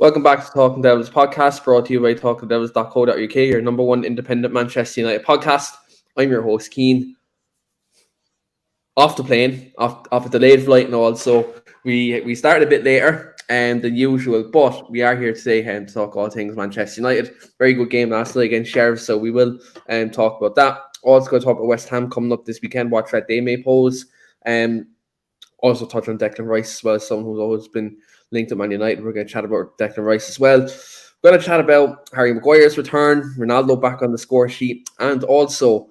Welcome back to Talking Devils podcast, brought to you by talkingdevils.co.uk, your number one independent Manchester United podcast. I'm your host, Keane. Off the plane, off a delayed flight and all, so we started a bit later than usual, but we are here today to talk all things Manchester United. Very good game last night against Sheriff, so we will talk about that. Also going to talk about West Ham coming up this weekend, what threat they may pose. Also touch on Declan Rice as well, someone who's always been linked to Man United. We're going to chat about Declan Rice as well. We're going to chat about Harry Maguire's return, Ronaldo back on the score sheet, and also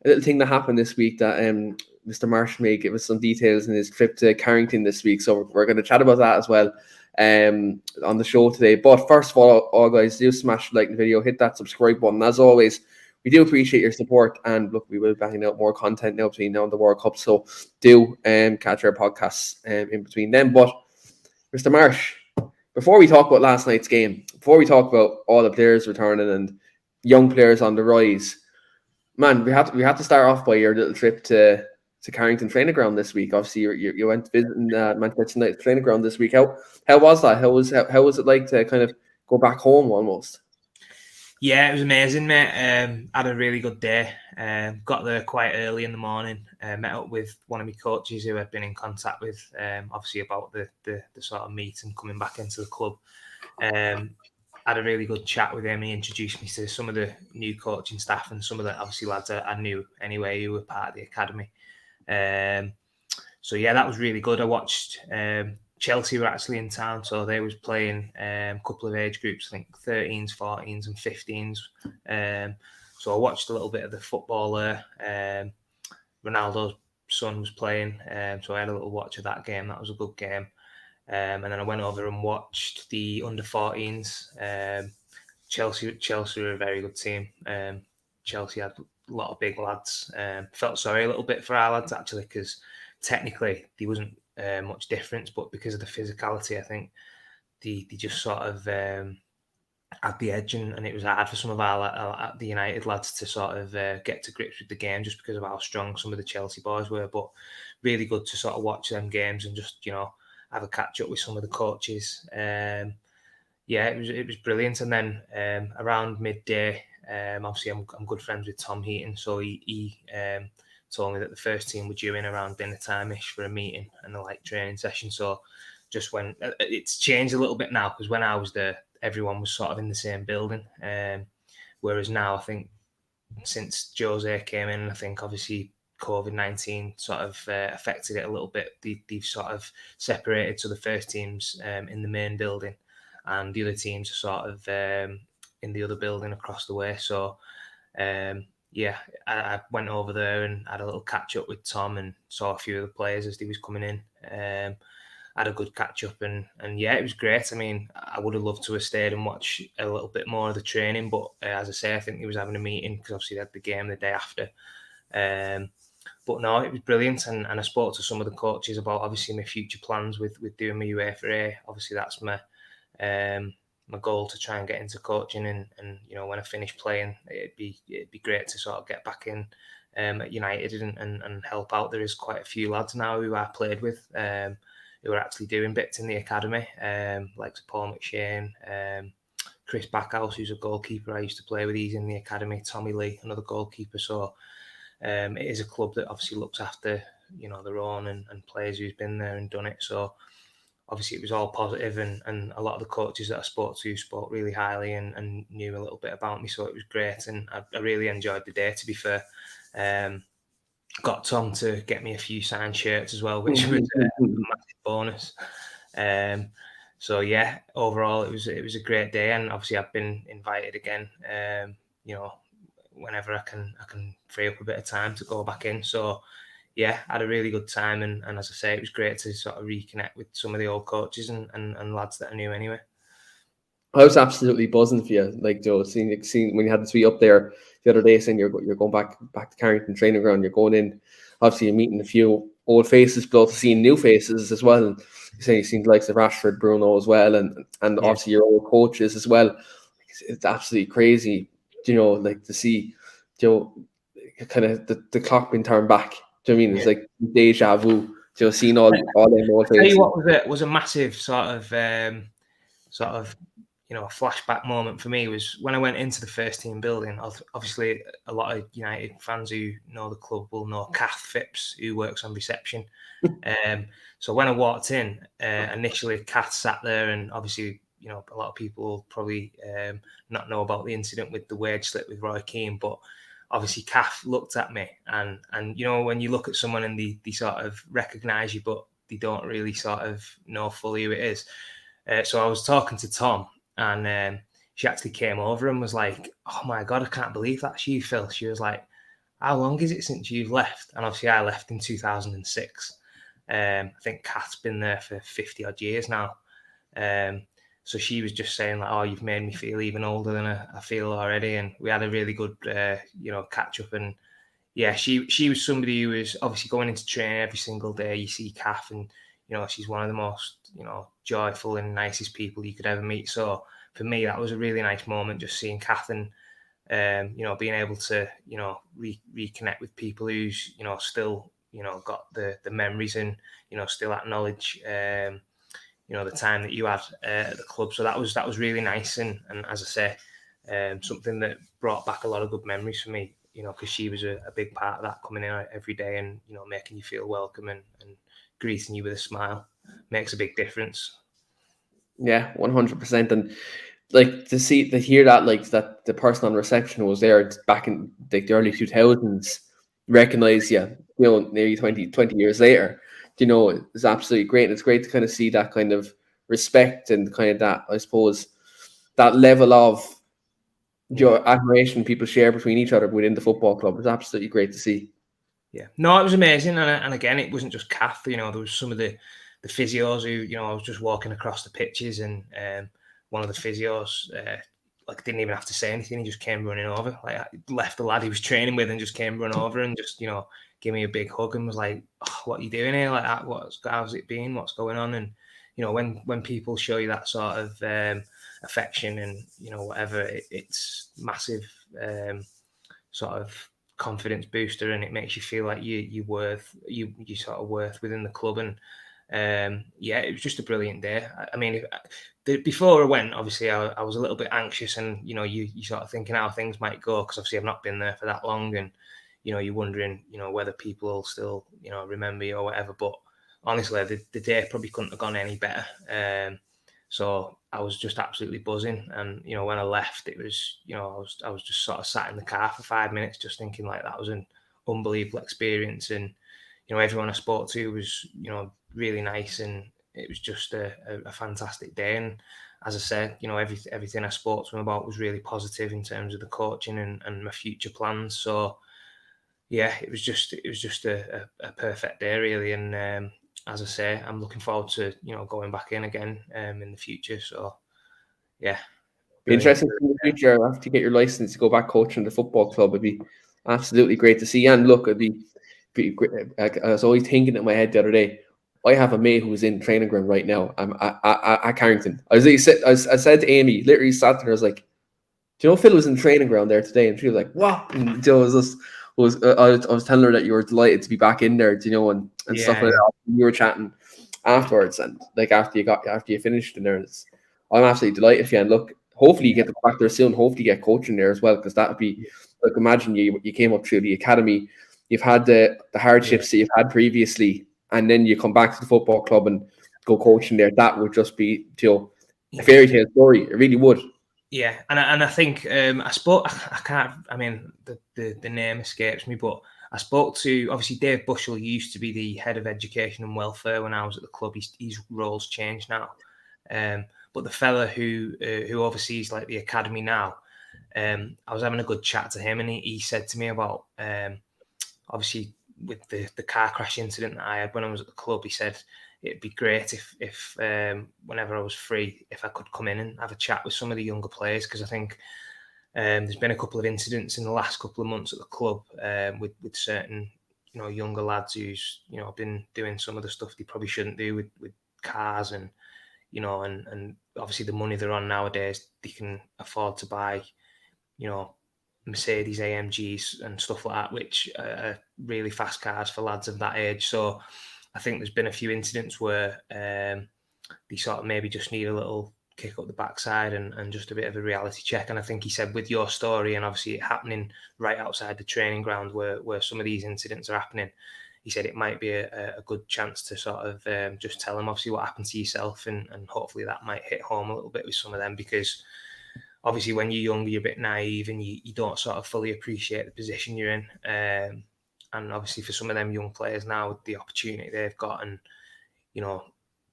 a little thing that happened this week that Mr. Marsh may give us some details in his trip to Carrington this week. So we're going to chat about that as well on the show today. But first of all guys, do smash the like the video, hit that subscribe button. As always, we do appreciate your support, and look, we will be banging out more content now between now and the World Cup. So do catch our podcasts in between them. But Mr. Marsh, before we talk about last night's game, before we talk about all the players returning and young players on the rise, man, we have to start off by your little trip to Carrington training ground this week. Obviously, you went visiting Manchester United training ground this week. How was that? How was it like to kind of go back home almost? Yeah, it was amazing, mate. Had a really good day. Got there quite early in the morning. Met up with one of my coaches who I'd been in contact with, obviously about the sort of meet and coming back into the club. Had a really good chat with him. He introduced me to some of the new coaching staff and some of the obviously lads I knew anyway who were part of the academy. So yeah, that was really good. I watched Chelsea were actually in town, so they was playing a couple of age groups, I think 13s, 14s and 15s. So I watched a little bit of the football there. Ronaldo's son was playing, so I had a little watch of that game. That was a good game. And then I went over and watched the under-14s. Chelsea were a very good team. Chelsea had a lot of big lads. Felt sorry a little bit for our lads, actually, because technically there wasn't much difference, but because of the physicality, I think they just sort of had the edge, and it was hard for some of the United lads to sort of get to grips with the game just because of how strong some of the Chelsea boys were. But really good to sort of watch them games and just, you know, have a catch up with some of the coaches. Yeah, it was brilliant. And then around midday, obviously I'm good friends with Tom Heaton, so he told me that the first team were due in around dinner time-ish for a meeting and a light training session. So just when it's changed a little bit now, because when I was there, everyone was sort of in the same building. Whereas now, I think since Jose came in, I think obviously COVID-19 sort of affected it a little bit. They've sort of separated, so the first team's in the main building and the other teams are sort of in the other building across the way. So yeah, I went over there and had a little catch up with Tom and saw a few of the players as they was coming in. Had a good catch up and yeah, it was great. I mean, I would have loved to have stayed and watched a little bit more of the training, but as I say, I think he was having a meeting because obviously they had the game the day after. But no, it was brilliant, and I spoke to some of the coaches about obviously my future plans with doing my UEFA A. Obviously, that's my goal to try and get into coaching, and you know, when I finish playing, it'd be great to sort of get back in at United and help out. There is quite a few lads now who I played with who are actually doing bits in the academy, like Paul McShane, Chris Backhouse, who's a goalkeeper I used to play with. He's in the academy. Tommy Lee, another goalkeeper. So it is a club that obviously looks after, you know, their own and players who's been there and done it. So obviously it was all positive, and a lot of the coaches that I spoke to spoke really highly and knew a little bit about me. So it was great, and I really enjoyed the day, to be fair. Got Tom to get me a few signed shirts as well, which was a massive bonus. So yeah, overall it was a great day, and obviously I've been invited again. You know, whenever I can free up a bit of time to go back in. So yeah, had a really good time, and as I say, it was great to sort of reconnect with some of the old coaches and lads that I knew anyway. I was absolutely buzzing for you, like Joe. Seeing when you had the tweet up there the other day saying you're going back to Carrington training ground, you're going in. Obviously, you're meeting a few old faces, but also seeing new faces as well. And you've seen the likes of Rashford, Bruno as well, and obviously your old coaches as well. It's absolutely crazy, you know, like to see, you know, kind of the clock being turned back. Do you know what I mean? It's like deja vu. You know, seeing all them old faces. Tell you what was a massive sort sort of, a flashback moment for me was when I went into the first team building. Obviously, a lot of United fans who know the club will know Kath Phipps, who works on reception. So when I walked in, initially Kath sat there, and obviously, a lot of people will probably not know about the incident with the wage slip with Roy Keane, but obviously Kath looked at me, and when you look at someone and they sort of recognise you, but they don't really sort of know fully who it is. So I was talking to Tom, and she actually came over and was like, "Oh my God, I can't believe that's you, Phil." She was like, "How long is it since you've left?" And obviously I left in 2006. I think Kath's been there for 50 odd years now. So she was just saying like, "Oh, you've made me feel even older than I feel already." And we had a really good, catch up. And yeah, she was somebody who was obviously going into training every single day. You see Kath, and she's one of the most joyful and nicest people you could ever meet. So for me, that was a really nice moment, just seeing Kath and being able to reconnect with people who's still got the memories and still acknowledge the time that you had at the club. So that was really nice, and as I say, something that brought back a lot of good memories for me. Because she was a big part of that, coming in every day and making you feel welcome and greeting you with a smile makes a big difference. Yeah, 100%. And like to hear that, like that the person on reception was there back in like the early 2000s, recognize you, nearly 20 years later, is absolutely great. And it's great to kind of see that kind of respect and kind of that, I suppose, that level of your admiration people share between each other within the football club. It's absolutely great to see. Yeah, no, it was amazing, and again, it wasn't just Kath. There was some of the physios who, I was just walking across the pitches, and one of the physios, like, didn't even have to say anything. He just came running over, like, I left the lad he was training with, and just came running over and just give me a big hug and was like, "Oh, what are you doing here? Like, how's it been? What's going on?" And when people show you that sort of affection and whatever, it's massive sort of confidence booster, and it makes you feel like you sort of worth within the club. And yeah, it was just a brilliant day. I mean, before I went, obviously I was a little bit anxious, and you sort of thinking how things might go, because obviously I've not been there for that long, and you're wondering whether people will still remember you or whatever. But honestly, the day probably couldn't have gone any better. So I was just absolutely buzzing, and when I left, it was I was just sort of sat in the car for 5 minutes, just thinking like that was an unbelievable experience. And everyone I spoke to was really nice, and it was just a fantastic day. And as I said, everything I spoke to them about was really positive in terms of the coaching and my future plans. So yeah, it was just a perfect day, really. And as I say, I'm looking forward to going back in again in the future. So yeah, Be brilliant. interesting in the future after you get your license to go back coaching the football club. It'd be absolutely great to see. And look, be great. I was always thinking in my head the other day, I have a mate who's in training ground right now. I'm at Carrington. I said to Amy, literally sat there, I was like, "Do you know Phil was in training ground there today?" And she was like, "What?" And it was just I was telling her that you were delighted to be back in there, and stuff like that. We were chatting afterwards, and like after you finished in there, I'm absolutely delighted for you. And look, hopefully you get to go back there soon. Hopefully you get coaching there as well, because that would be like, imagine you came up through the academy, you've had the hardships that you've had previously, and then you come back to the football club and go coaching there. That would just be a fairy tale story. It really would. Yeah, and I think I spoke. I can't. I mean, the name escapes me, but I spoke to, obviously, Dave Bushell used to be the head of education and welfare when I was at the club. His role's changed now, but the fella who oversees like the academy now, I was having a good chat to him, and he said to me about obviously with the car crash incident that I had when I was at the club. He said it'd be great if whenever I was free, if I could come in and have a chat with some of the younger players, because I think there's been a couple of incidents in the last couple of months at the club with certain younger lads who's been doing some of the stuff they probably shouldn't do with cars, and and obviously the money they're on nowadays, they can afford to buy Mercedes AMGs and stuff like that, which are really fast cars for lads of that age. So I think there's been a few incidents where they sort of maybe just need a little kick up the backside and just a bit of a reality check. And I think he said with your story and obviously it happening right outside the training ground where some of these incidents are happening, he said it might be a good chance to sort of just tell them obviously what happened to yourself, and hopefully that might hit home a little bit with some of them, because obviously when you're younger you're a bit naive and you don't sort of fully appreciate the position you're in. And obviously for some of them young players now, the opportunity they've got, and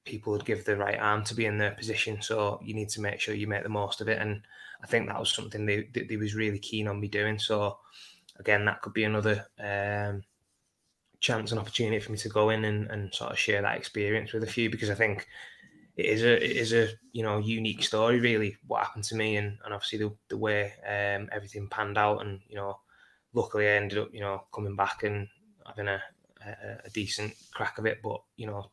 people would give the right arm to be in their position. So you need to make sure you make the most of it. And I think that was something they was really keen on me doing. So again, that could be another chance and opportunity for me to go in and sort of share that experience with a few, because I think it is a unique story really what happened to me, and obviously the way everything panned out, and luckily I ended up coming back and having a decent crack of it. But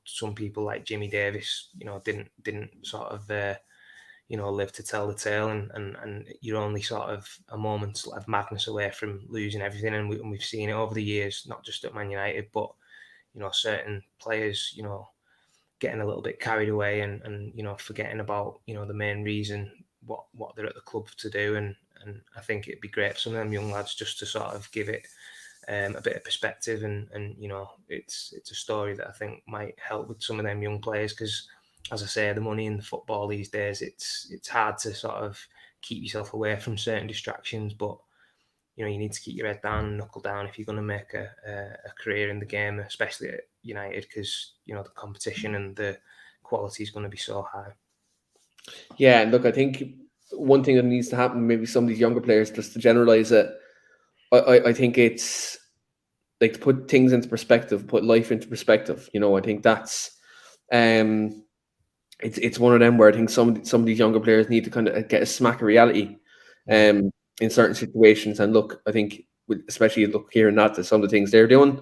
some people like Jimmy Davis didn't sort of live to tell the tale, and you're only sort of a moment of madness away from losing everything. And we've seen it over the years, not just at Man United, but certain players getting a little bit carried away and forgetting about the main reason what they're at the club to do. And I think it'd be great for some of them young lads just to sort of give it a bit of perspective, and it's a story that I think might help with some of them young players, because as I say, the money in the football these days, it's hard to sort of keep yourself away from certain distractions, but you need to keep your head down and knuckle down if you're going to make a career in the game, especially at United, because the competition and the quality is going to be so high. Yeah, and look, I think one thing that needs to happen, maybe some of these younger players, just to generalize it, I think it's like to put things into perspective, put life into perspective. I think that's it's one of them where I think some of these younger players need to kind of get a smack of reality in certain situations. And look, I think especially hearing that some of the things they're doing,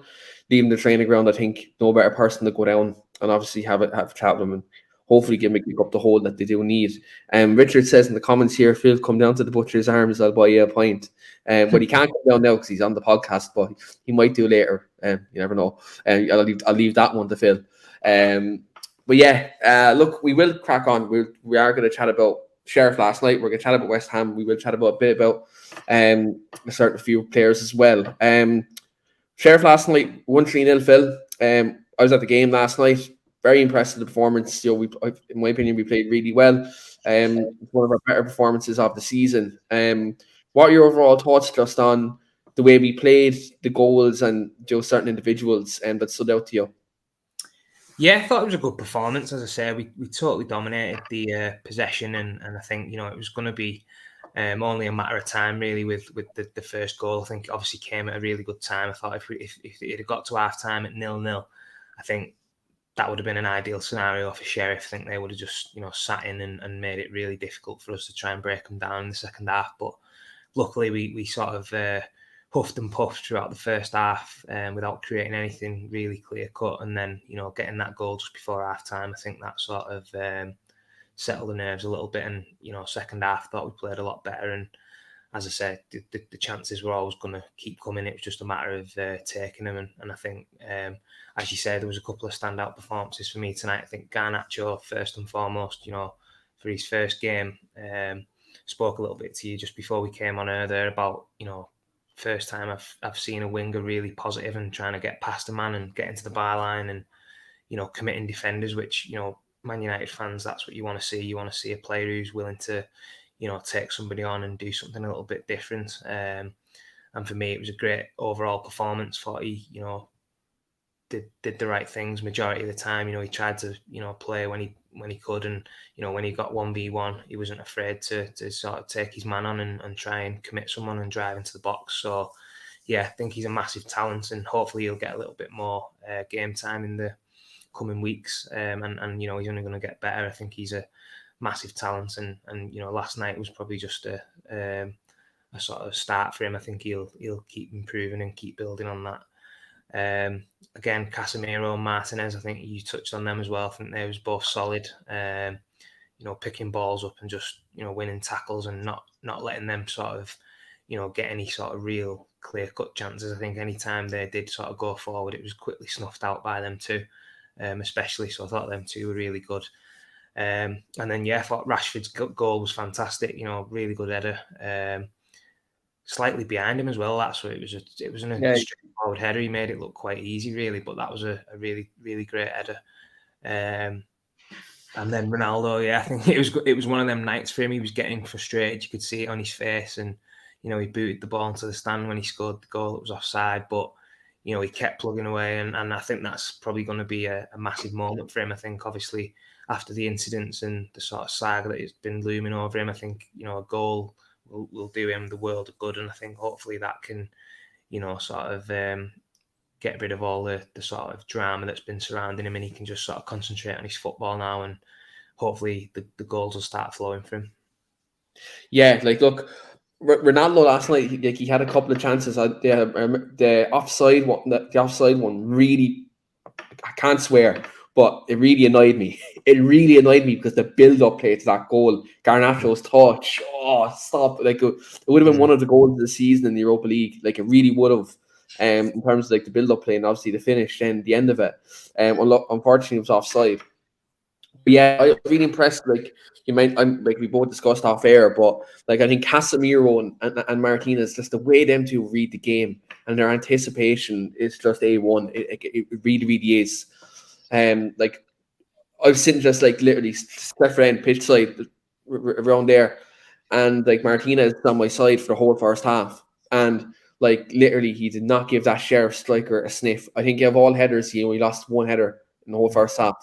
leaving the training ground, I think no better person to go down and obviously have a chat with them and hopefully give up the hole that they do need. Richard says in the comments here, Phil, come down to the butcher's arms, I'll buy you a pint. But he can't come down now because he's on the podcast, but he might do later. You never know. I'll leave that one to Phil. But yeah, look, we will crack on. We are going to chat about Sheriff last night. We're going to chat about West Ham. We will chat about a bit about a certain few players as well. Sheriff last night, 1-3-0, Phil. I was at the game last night. Very impressed with the performance. In my opinion, we played really well. It's one of our better performances of the season. What are your overall thoughts just on the way we played, the goals, and certain individuals that stood out to you? Yeah, I thought it was a good performance. As I say, we totally dominated the possession, and I think it was going to be only a matter of time really with the first goal. I think it obviously came at a really good time. I thought if it had got to half time at 0-0, I think that would have been an ideal scenario for Sheriff. I think they would have just sat in and made it really difficult for us to try and break them down in the second half. But luckily we sort of huffed and puffed throughout the first half without creating anything really clear cut, and then getting that goal just before half time, I think that sort of settled the nerves a little bit. And second half, I thought we played a lot better, and as I said, the chances were always going to keep coming. It was just a matter of taking them, and I think as you said, there was a couple of standout performances for me tonight. I think Garnacho, first and foremost, for his first game, spoke a little bit to you just before we came on air there about first time I've seen a winger really positive and trying to get past a man and get into the byline and committing defenders, which Man United fans, that's what you want to see. You want to see a player who's willing to take somebody on and do something a little bit different. And for me, it was a great overall performance. Thought he did the right things majority of the time. He tried to play when he could, and when he got 1v1, he wasn't afraid to sort of take his man on and try and commit someone and drive into the box. So yeah, I think he's a massive talent, and hopefully he'll get a little bit more game time in the coming weeks. And he's only going to get better. I think he's a massive talent, and last night was probably just a sort of start for him. I think he'll keep improving and keep building on that. Again, Casemiro and Martinez, I think you touched on them as well. I think they was both solid. Picking balls up and just winning tackles and not letting them sort of get any sort of real clear cut chances. I think any time they did sort of go forward, it was quickly snuffed out by them too, especially. So I thought them two were really good. And then, I thought Rashford's goal was fantastic. Really good header. Slightly behind him as well. That's what it was. It was a straightforward header. He made it look quite easy, really. But that was a really, really great header. And then Ronaldo, I think it was one of them nights for him. He was getting frustrated. You could see it on his face, and he booted the ball into the stand when he scored the goal. It was offside, but he kept plugging away, and I think that's probably going to be a massive moment for him. I think, obviously, after the incidents and the sort of saga that has been looming over him, I think a goal will do him the world of good, and I think hopefully that can sort of get rid of all the sort of drama that's been surrounding him, and he can just sort of concentrate on his football now, and hopefully the goals will start flowing for him. Yeah, look, Ronaldo last night, he had a couple of chances. The offside one really, I can't swear, but it really annoyed me. It really annoyed me because the build-up play to that goal, Garnacho's touch, stop! It would have been one of the goals of the season in the Europa League. It really would have. In terms of the build-up play and obviously the finish and the end of it. Unfortunately, it was offside. But yeah, I was really impressed. We both discussed off air, but I think Casemiro and Martinez, just the way them two read the game and their anticipation is just A1. It really, really is. I was sitting just literally left end pitch side around there, and Martinez on my side for the whole first half, and literally he did not give that Sheriff striker a sniff. I think of all headers, he only lost one header in the whole first half.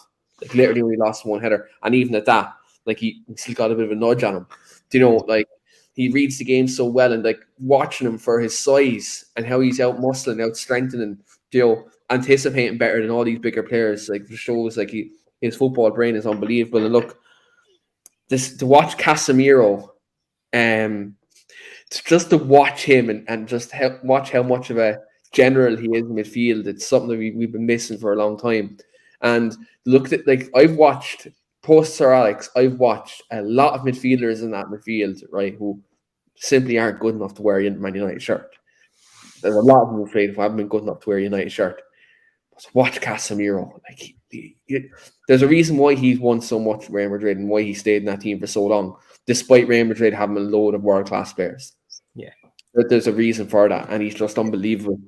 Literally only lost one header, and even at that, he still got a bit of a nudge on him. He reads the game so well, and watching him for his size and how he's out muscling, out strengthening, anticipating better than all these bigger players. Shows his football brain is unbelievable. And look, to watch Casemiro, just to watch him and just watch how much of a general he is in midfield. It's something that we've been missing for a long time. And looked at I've watched post Sir Alex. I've watched a lot of midfielders in that midfield, right, who simply aren't good enough to wear a Man United shirt. There's a lot of them afraid who haven't been good enough to wear a United shirt. But watch Casemiro. There's a reason why he's won so much with Real Madrid and why he stayed in that team for so long, despite Real Madrid having a load of world class players. Yeah, there's a reason for that, and he's just unbelievable.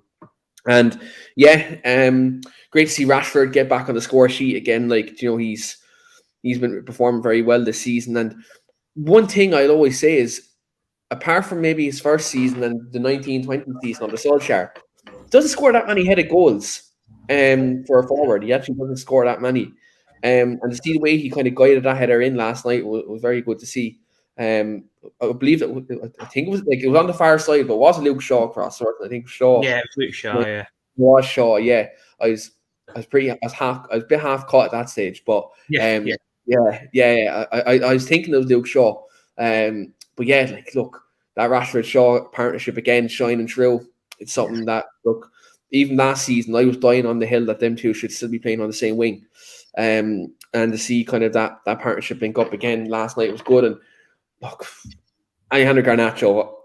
And great to see Rashford get back on the score sheet again. He's been performing very well this season. And one thing I'll always say is, apart from maybe his first season and the 19-20 season on the Solskjaer, doesn't score that many headed goals for a forward. He actually doesn't score that many. And to see the way he kind of guided that header in last night was very good to see. I believe I think it was on the far side, but it wasn't Luke Shaw cross. I think Shaw. Yeah, it was Luke Shaw. Yeah, was Shaw. Yeah, I was a bit half caught at that stage, but I was thinking it was Luke Shaw. But yeah, look, that Rashford Shaw partnership again shining through. It's something that, look, even last season I was dying on the hill that them two should still be playing on the same wing. And to see kind of that partnership link up again last night was good. And look, Alejandro Garnacho,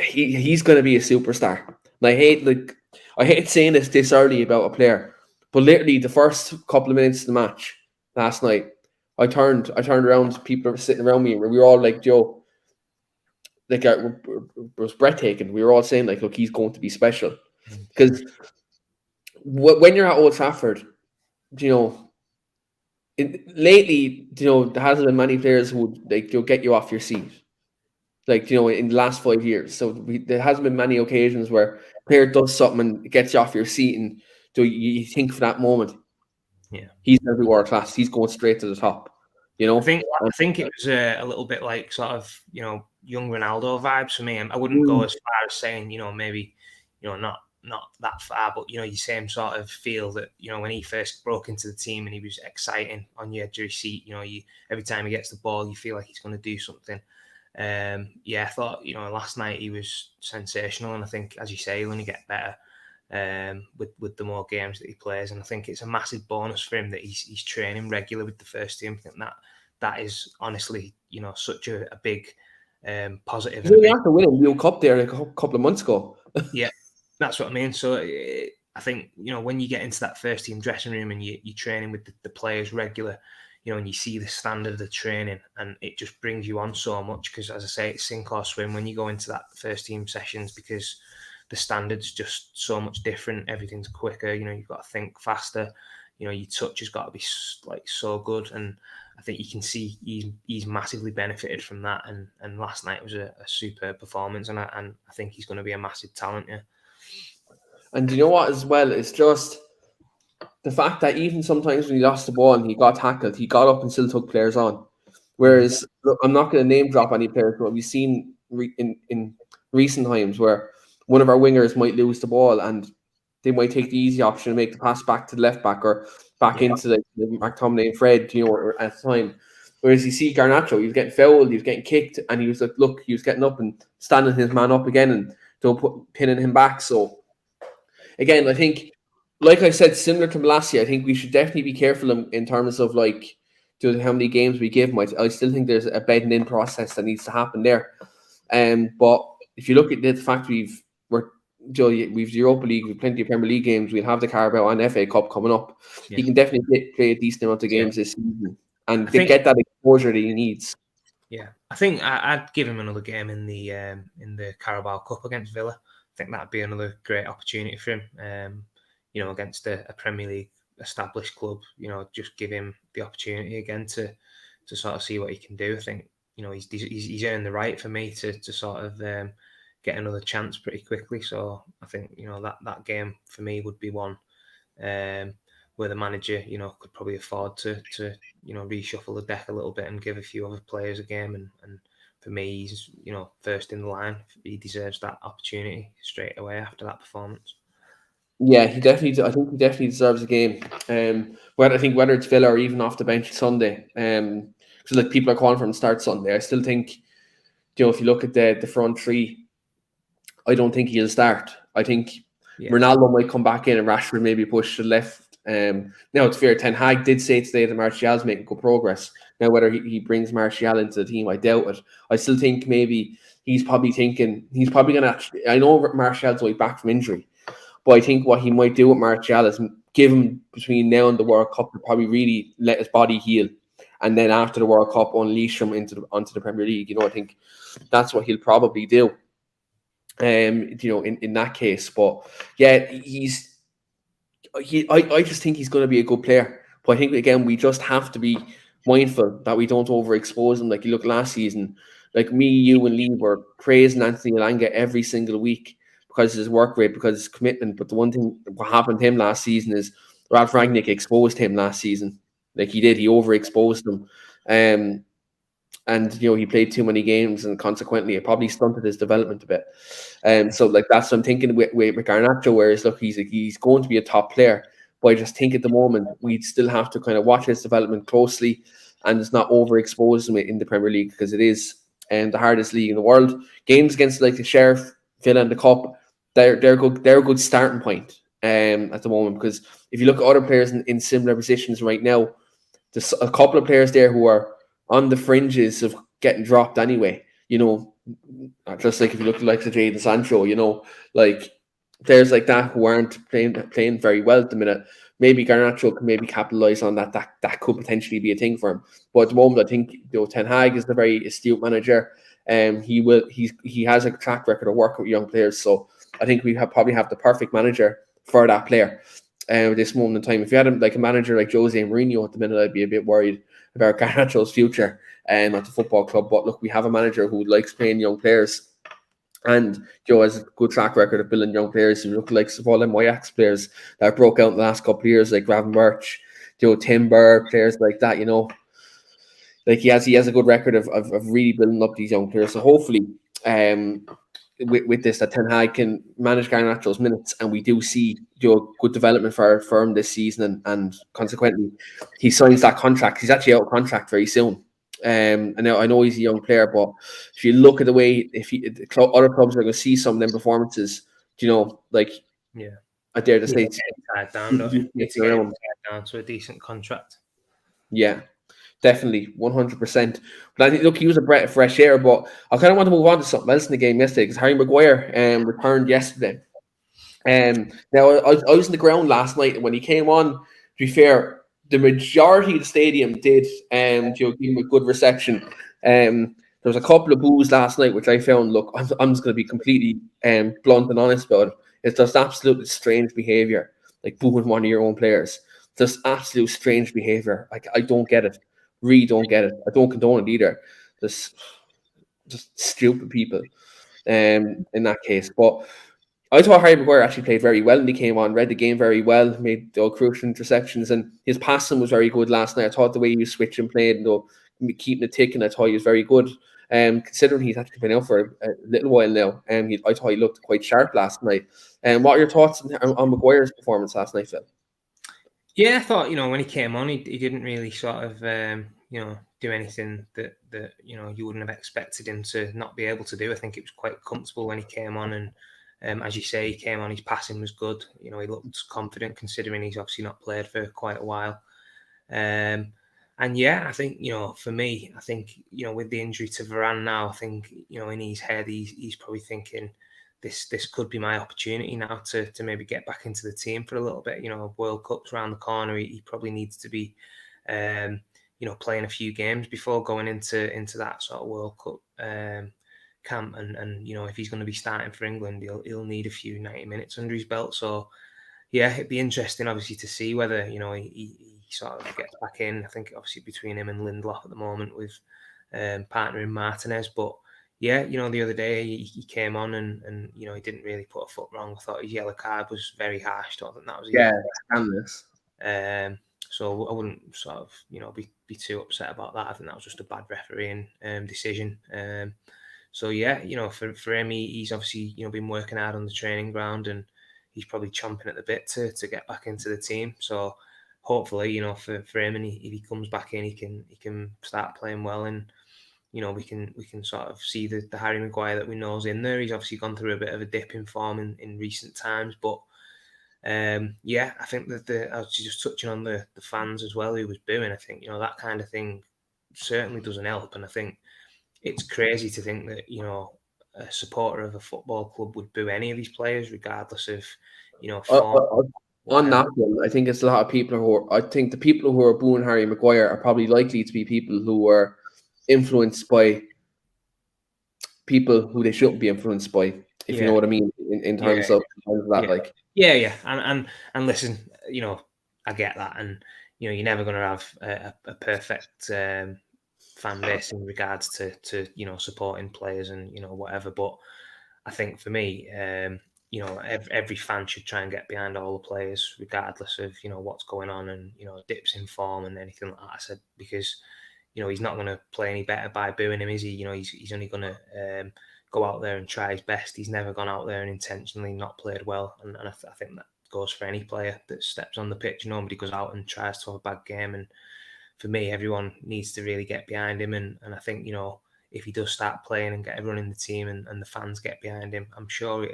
he's going to be a superstar. And I hate saying this early about a player, but literally the first couple of minutes of the match last night, I turned around, people were sitting around me, and we were all like, Joe, it was breathtaking. We were all saying look, he's going to be special. Because when you're at Old Trafford, lately, there hasn't been many players who would get you off your seat. In the last 5 years. So there hasn't been many occasions where a player does something and gets you off your seat, and you think for that moment, he's going to be world class. He's going straight to the top. I think it was a little bit like sort of young Ronaldo vibes for me. I wouldn't go as far as saying maybe not that far, but you same sort of feel that when he first broke into the team and he was exciting on your edge of your seat. Every time he gets the ball, you feel like he's going to do something. I thought last night he was sensational, and I think, as you say, he'll only get better with the more games that he plays, and I think it's a massive bonus for him that he's training regular with the first team. I think that is honestly such a big positive. He only after winning the World Cup there a couple of months ago. Yeah, that's what I mean. So I think when you get into that first team dressing room and you're training with the players regular, and you see the standard of training, and it just brings you on so much because, as I say, it's sink or swim when you go into that first team sessions because the standard's just so much different. Everything's quicker. You've got to think faster. Your touch has got to be like so good, and I think you can see he's massively benefited from that. And last night was a superb performance, and I think he's going to be a massive talent. Yeah. And you know what, as well, it's just the fact that even sometimes when he lost the ball and he got tackled, he got up and still took players on. Whereas, look, I'm not going to name drop any players, but we've seen in recent times where one of our wingers might lose the ball and they might take the easy option and make the pass back to the left back or back into the McTominay and Fred, or at the time. Whereas you see Garnacho, he was getting fouled, he was getting kicked, and he was like, look, he was getting up and standing his man up again and pinning him back. So, again, I think, like I said, similar to last year, I think we should definitely be careful in terms of like how many games we give him. I still think there's a bedding in process that needs to happen there. But if you look at the fact we've Europa League, we've plenty of Premier League games, we'll have the Carabao and FA Cup coming up. He can definitely play a decent amount of games this season and get that exposure that he needs. Yeah, I think I'd give him another game in the Carabao Cup against Villa. I think that'd be another great opportunity for him. Against a Premier League established club, just give him the opportunity again to sort of see what he can do. I think, he's earned the right for me to sort of get another chance pretty quickly. So I think, that game for me would be one where the manager, could probably afford to reshuffle the deck a little bit and give a few other players a game. And for me, he's, first in the line. He deserves that opportunity straight away after that performance. Yeah, I think he definitely deserves a game. Whether it's Villa or even off the bench Sunday, because like people are calling for him to start Sunday. I still think, if you look at the front three, I don't think he'll start. I think Ronaldo might come back in and Rashford maybe push to the left. Now it's fair. Ten Hag did say today that Martial's making good progress. Now whether he brings Martial into the team, I doubt it. I still think maybe he's probably going to. I know Martial's way back from injury. But I think what he might do with Martial is give him between now and the World Cup to probably really let his body heal. And then after the World Cup, unleash him onto the Premier League. I think that's what he'll probably do. In that case. But yeah, I just think he's going to be a good player. But I think, again, we just have to be mindful that we don't overexpose him. Like you look last season, like me, you and Lee were praising Anthony Elanga every single week because of his work rate, because of his commitment. But the one thing what happened to him last season is Ralph Rangnick exposed him last season. Like he did, he overexposed him. And he played too many games, and consequently, it probably stunted his development a bit. So like that's what I'm thinking with Garnacho. Whereas look, he's going to be a top player, but I just think at the moment we'd still have to kind of watch his development closely and just not overexpose him in the Premier League, because it is the hardest league in the world. Games against like the Sheriff, Villa, and the Cup, they're good. They're a good starting point at the moment, because if you look at other players in similar positions right now, there's a couple of players there who are on the fringes of getting dropped anyway. Just like if you look at like Jadon Sancho, like players like that who aren't playing very well at the minute. Maybe Garnacho can maybe capitalize on that. That could potentially be a thing for him. But at the moment, I think Ten Hag is a very astute manager. He has a track record of working with young players. So I think we probably have the perfect manager for that player at this moment in time. If you had a manager like Jose Mourinho at the minute, I'd be a bit worried about Garnacho's future at the football club. But look, we have a manager who likes playing young players, and has a good track record of building young players. You look like all them Ajax players that broke out in the last couple of years, like Marsh, Timber, players like that. Like he has a good record of really building up these young players. So hopefully, with this, that Ten Hag can manage Garnacho's minutes, and we do see good development for him this season, and consequently he signs that contract. He's actually out of contract very soon. And now I know he's a young player, but if you look at the way other clubs are going to see some of them performances, I dare to say, tied down to a decent contract. Yeah. Definitely, 100%. But I think, look, he was a breath of fresh air. But I kind of want to move on to something else in the game yesterday, because Harry Maguire returned yesterday. Now, I was in the ground last night, and when he came on, to be fair, the majority of the stadium did give him a good reception. There was a couple of boos last night, which I found. Look, I'm just going to be completely blunt and honest about it. It's just absolutely strange behaviour, like booing one of your own players. Just absolute strange behaviour. Like I don't get it. Really don't get it. I don't condone it either. Just stupid people. In that case, but I thought Harry Maguire actually played very well when he came on, read the game very well, made crucial interceptions, and his passing was very good last night. I thought the way he was switching played and keeping it ticking, I thought he was very good. Considering he's actually been out for a little while now, I thought he looked quite sharp last night. And what are your thoughts on Maguire's performance last night, Phil? Yeah, I thought when he came on, he didn't really sort of do anything that you wouldn't have expected him to not be able to do. I think it was quite comfortable when he came on, and as you say, he came on. His passing was good. He looked confident considering he's obviously not played for quite a while. And yeah, I think for me, I think with the injury to Varane now, I think in his head he's probably thinking this could be my opportunity now to maybe get back into the team for a little bit. World Cup's around the corner. He probably needs to be playing a few games before going into that sort of World Cup camp. And if he's going to be starting for England, he'll need a few 90 minutes under his belt. So yeah, it'd be interesting obviously to see whether he sort of gets back in. I think obviously between him and Lindelof at the moment with partnering Martinez. But yeah, the other day he came on and he didn't really put a foot wrong. I thought his yellow card was very harsh. I think that was so I wouldn't sort of be too upset about that. I think that was just a bad refereeing decision. So yeah, for him, he's obviously been working hard on the training ground, and he's probably chomping at the bit to get back into the team. So hopefully, for him, and if he comes back in, he can start playing well, and we can sort of see the Harry Maguire that we know is in there. He's obviously gone through a bit of a dip in form in recent times, but yeah, I think that I was just touching on the fans as well who was booing. I think that kind of thing certainly doesn't help, and I think it's crazy to think that a supporter of a football club would boo any of these players regardless of form. On that one, I think it's a lot of people I think the people who are booing Harry Maguire are probably likely to be people who were influenced by people who they shouldn't be influenced by, if you know what I mean, in terms of that. Like, and listen, I get that, and you're never going to have a perfect fan base in regards to supporting players and whatever. But I think for me, every fan should try and get behind all the players, regardless of what's going on and dips in form and anything like that. I said, because he's not going to play any better by booing him, is he? He's only going to go out there and try his best. He's never gone out there and intentionally not played well, and I think that goes for any player that steps on the pitch. Nobody goes out and tries to have a bad game, and for me, everyone needs to really get behind him, and I think if he does start playing and get everyone in the team and the fans get behind him, I'm sure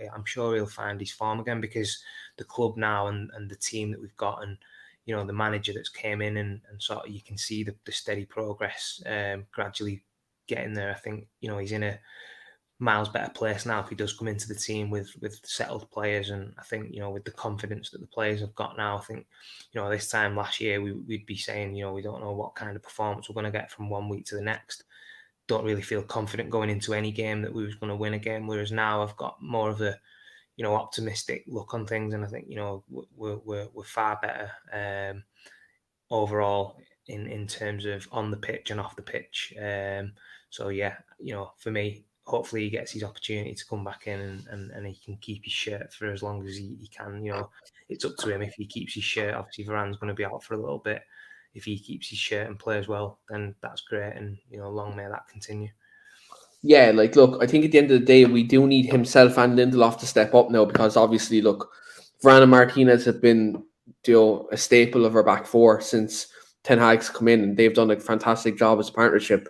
he'll find his form again, because the club now and the team that we've got, and the manager that's came in and sort of you can see the steady progress gradually getting there. I think he's in a miles better place now if he does come into the team with settled players, and I think with the confidence that the players have got now, I think this time last year we'd be saying we don't know what kind of performance we're going to get from one week to the next. Don't really feel confident going into any game that we was going to win a game, whereas now I've got more of a optimistic look on things, and I think we're far better overall in terms of on the pitch and off the pitch. So yeah, for me, hopefully he gets his opportunity to come back in and he can keep his shirt for as long as he can. It's up to him. If he keeps his shirt, obviously Varane's going to be out for a little bit. If he keeps his shirt and plays well, then that's great, and long may that continue. Yeah, like, look, I think at the end of the day, we do need himself and Lindelof to step up now, because obviously, look, Varane and Martinez have been a staple of our back four since Ten Hag's come in, and they've done a fantastic job as a partnership.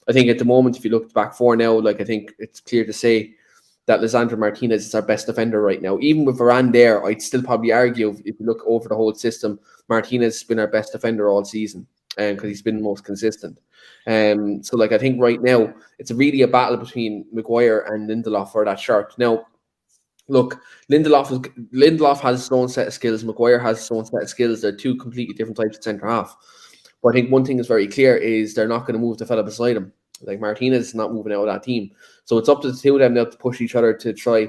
I think at the moment, if you look at the back four now, like, I think it's clear to say that Lisandro Martinez is our best defender right now. Even with Varane there, I'd still probably argue, if you look over the whole system, Martinez has been our best defender all season, because he's been the most consistent. So, like, I think right now it's really a battle between Maguire and Lindelof for that shirt. Now, look, Lindelof has his own set of skills. Maguire has his own set of skills. They're two completely different types of centre half. But I think one thing is very clear is they're not going to move the fella beside him. Like Martinez is not moving out of that team. So it's up to the two of them now to push each other to try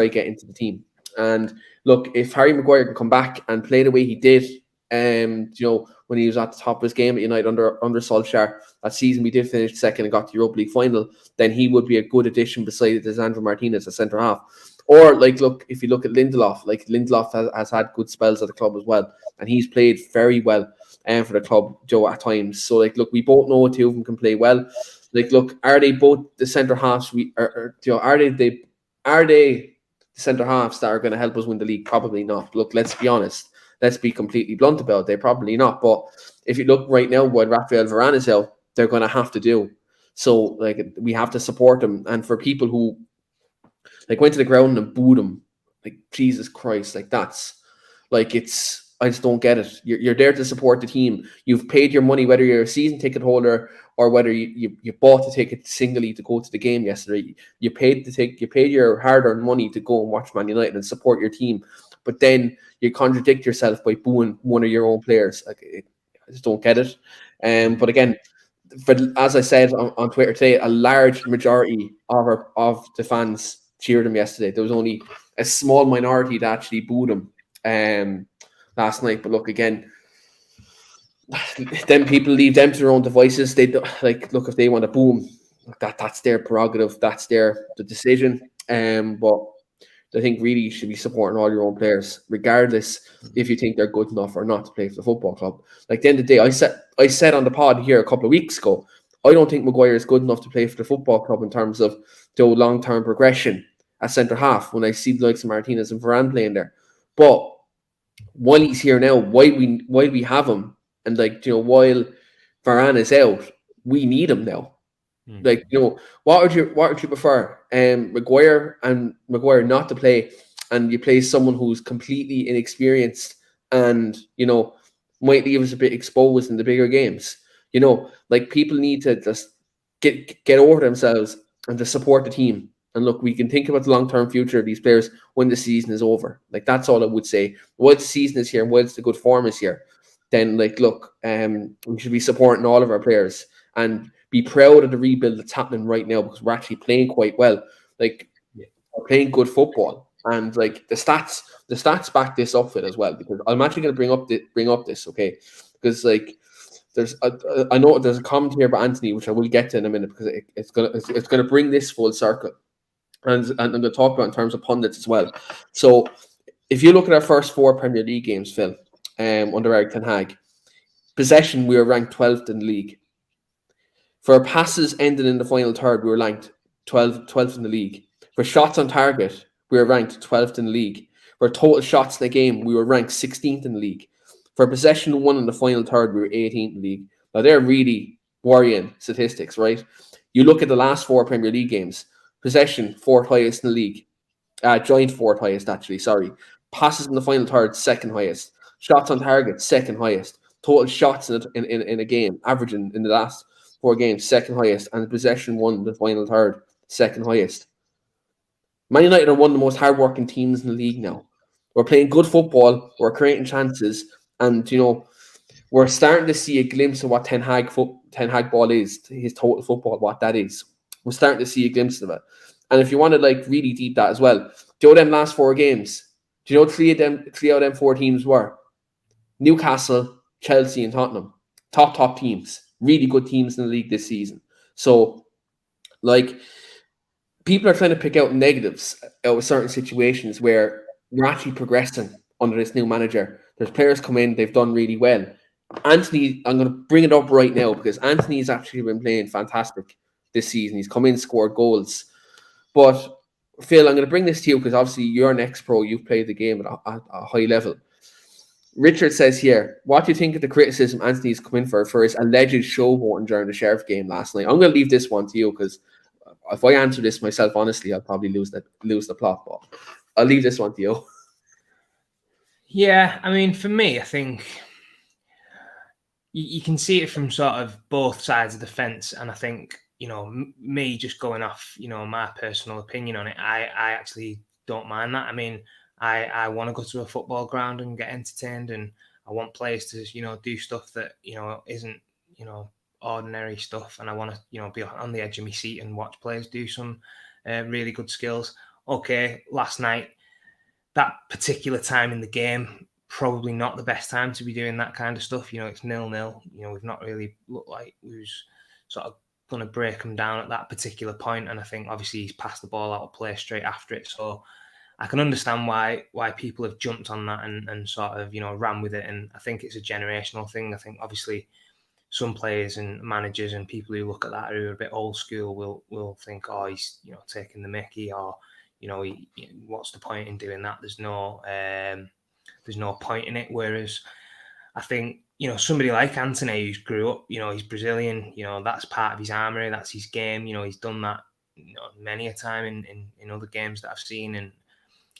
get into the team. And look, if Harry Maguire can come back and play the way he did, when he was at the top of his game at United under Solskjaer, that season we did finish second and got the Europa League final, then he would be a good addition beside Lisandro Martinez at centre half. Or look, if you look at Lindelof, Lindelof has had good spells at the club as well, and he's played very well for the club, Joe, at times. So look, we both know two of them can play well. Look, are they both the centre halves? Are they the centre halves that are going to help us win the league? Probably not. Look, let's be honest. Let's be completely blunt about it. They're probably not. But if you look right now, when Rafael Varane is out, they're going to have to do. So we have to support them. And for people who went to the ground and booed him, Jesus Christ, that's it's. I just don't get it. You're there to support the team. You've paid your money, whether you're a season ticket holder or whether you bought the ticket singly to go to the game yesterday. You paid your hard-earned money to go and watch Man United and support your team. But then you contradict yourself by booing one of your own players. I just don't get it. But again, as I said on Twitter today, a large majority of the fans cheered him yesterday. There was only a small minority that actually booed him last night. But look, again, then people leave them to their own devices. They look, if they want to boom, that's their prerogative. That's the decision. But I think really you should be supporting all your own players, regardless if you think they're good enough or not to play for the football club. At the end of the day, I said on the pod here a couple of weeks ago, I don't think Maguire is good enough to play for the football club in terms of the long-term progression at centre half when I see the likes of Martinez and Varane playing there. But while he's here now, while we have him, and while Varane is out, we need him now. What would you prefer? Maguire not to play, and you play someone who's completely inexperienced and might leave us a bit exposed in the bigger games. People need to just get over themselves and to support the team. And look, we can think about the long-term future of these players when the season is over. That's all I would say. Once the season is here and once the good form is here, then look, we should be supporting all of our players and be proud of the rebuild that's happening right now, because we're actually playing quite well. We're playing good football, and the stats back this up with as well. Because I'm actually going to bring up this, okay? Because I know there's a comment here about Anthony, which I will get to in a minute, because it's gonna bring this full circle, and I'm going to talk about in terms of pundits as well. So if you look at our first 4 Premier League games, Phil, under Eric Ten Hag, possession we were ranked 12th in the league. For our passes ending in the final third, we were ranked 12th in the league. For shots on target, we were ranked 12th in the league. For total shots in the game, we were ranked 16th in the league. For possession won in the final third, we were 18th in the league. Now, they're really worrying statistics, right? You look at the last 4 Premier League games, possession, 4th highest in the league. Joint 4th highest, actually, sorry. Passes in the final third, 2nd highest. Shots on target, 2nd highest. Total shots in a game, averaging in the last 4 games, 2nd highest, and possession won the final third, 2nd highest. Man United are one of the most hard-working teams in the league now. We're playing good football, we're creating chances, and we're starting to see a glimpse of what Ten Hag ball is, his total football, what that is. We're starting to see a glimpse of it. And if you want to really deep that as well, do you know them last 4 games? Do you know 3 out of them 4 teams were? Newcastle, Chelsea, and Tottenham. Top teams. Really good teams in the league this season. So, people are trying to pick out negatives out of certain situations where we're actually progressing under this new manager. There's players come in, they've done really well. Anthony, I'm going to bring it up right now because Anthony's actually been playing fantastic this season. He's come in, scored goals. But, Phil, I'm going to bring this to you because obviously you're an ex-pro. You've played the game at a high level. Richard says here, what do you think of the criticism Anthony's come in for his alleged showboating during the Sheriff game last night? I'm going to leave this one to you because if I answer this myself, honestly, I'll probably lose the plot. But I'll leave this one to you. Yeah, I mean, for me, I think you can see it from sort of both sides of the fence. And I think, me just going off, my personal opinion on it, I actually don't mind that. I mean, I want to go to a football ground and get entertained, and I want players to, do stuff that, isn't, ordinary stuff. And I want to, be on the edge of my seat and watch players do some really good skills. Okay, last night, that particular time in the game, probably not the best time to be doing that kind of stuff. It's 0-0. We've not really looked like we was sort of going to break them down at that particular point. And I think obviously he's passed the ball out of play straight after it. So I can understand why people have jumped on that and sort of, ran with it. And I think it's a generational thing. I think obviously some players and managers and people who look at that who are a bit old school will think, oh, he's, taking the mickey, or, what's the point in doing that? There's no point in it. Whereas I think, somebody like Anthony, who's grew up, he's Brazilian, that's part of his armory, that's his game. He's done that, many a time in other games that I've seen. And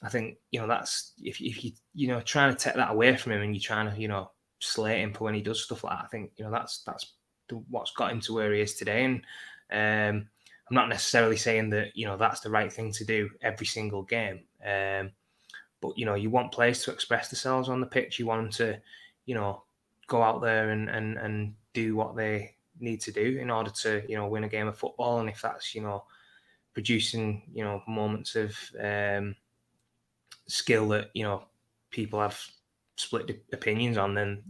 I think, that's, if you, trying to take that away from him and you're trying to, slate him for when he does stuff like that, I think, that's what's got him to where he is today. And I'm not necessarily saying that, that's the right thing to do every single game. But, you want players to express themselves on the pitch. You want them to, go out there and do what they need to do in order to, win a game of football. And if that's, producing, moments of skill that, people have split opinions on, then,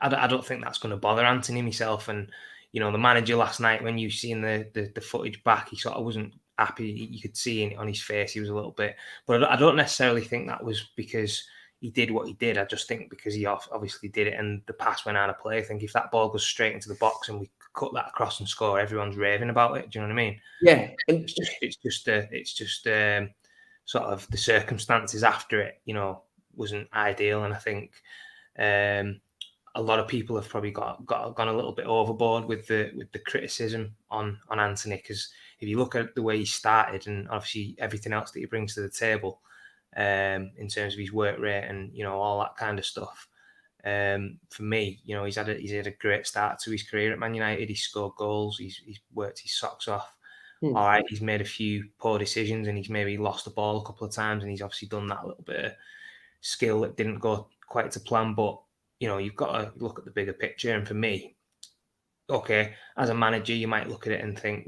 I don't think that's going to bother Anthony myself. And, the manager last night, when you've seen the footage back, he sort of wasn't happy. You could see on his face he was a little bit, but I don't necessarily think that was because he did what he did. I just think because he obviously did it and the pass went out of play. I think if that ball goes straight into the box and we cut that across and score, everyone's raving about it. Do you know what I mean? Yeah, and it's just sort of the circumstances after it, wasn't ideal. And I think a lot of people have probably gone a little bit overboard with the criticism on Anthony, because if you look at the way he started and obviously everything else that he brings to the table, in terms of his work rate and all that kind of stuff, for me, he's had a great start to his career at Man United. He's scored goals. He's worked his socks off. All right, he's made a few poor decisions and he's maybe lost the ball a couple of times, and he's obviously done that little bit of skill that didn't go quite to plan. But you've got to look at the bigger picture. And for me, okay, as a manager, you might look at it and think,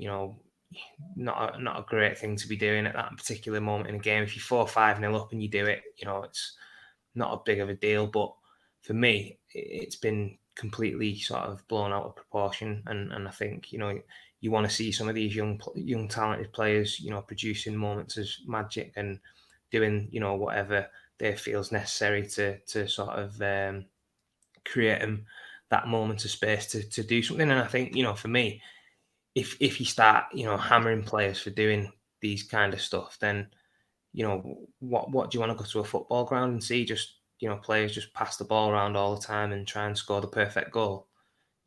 not a great thing to be doing at that particular moment in a game. If you're 4-5-0 up and you do it, it's not a big of a deal. But for me, it's been completely sort of blown out of proportion. And I think, you want to see some of these young talented players, producing moments of magic and doing, whatever they feel is necessary to sort of create them that moment of space to do something. And I think, for me, if you start, hammering players for doing these kind of stuff, then, what do you want to go to a football ground and see? Just, players just pass the ball around all the time and try and score the perfect goal.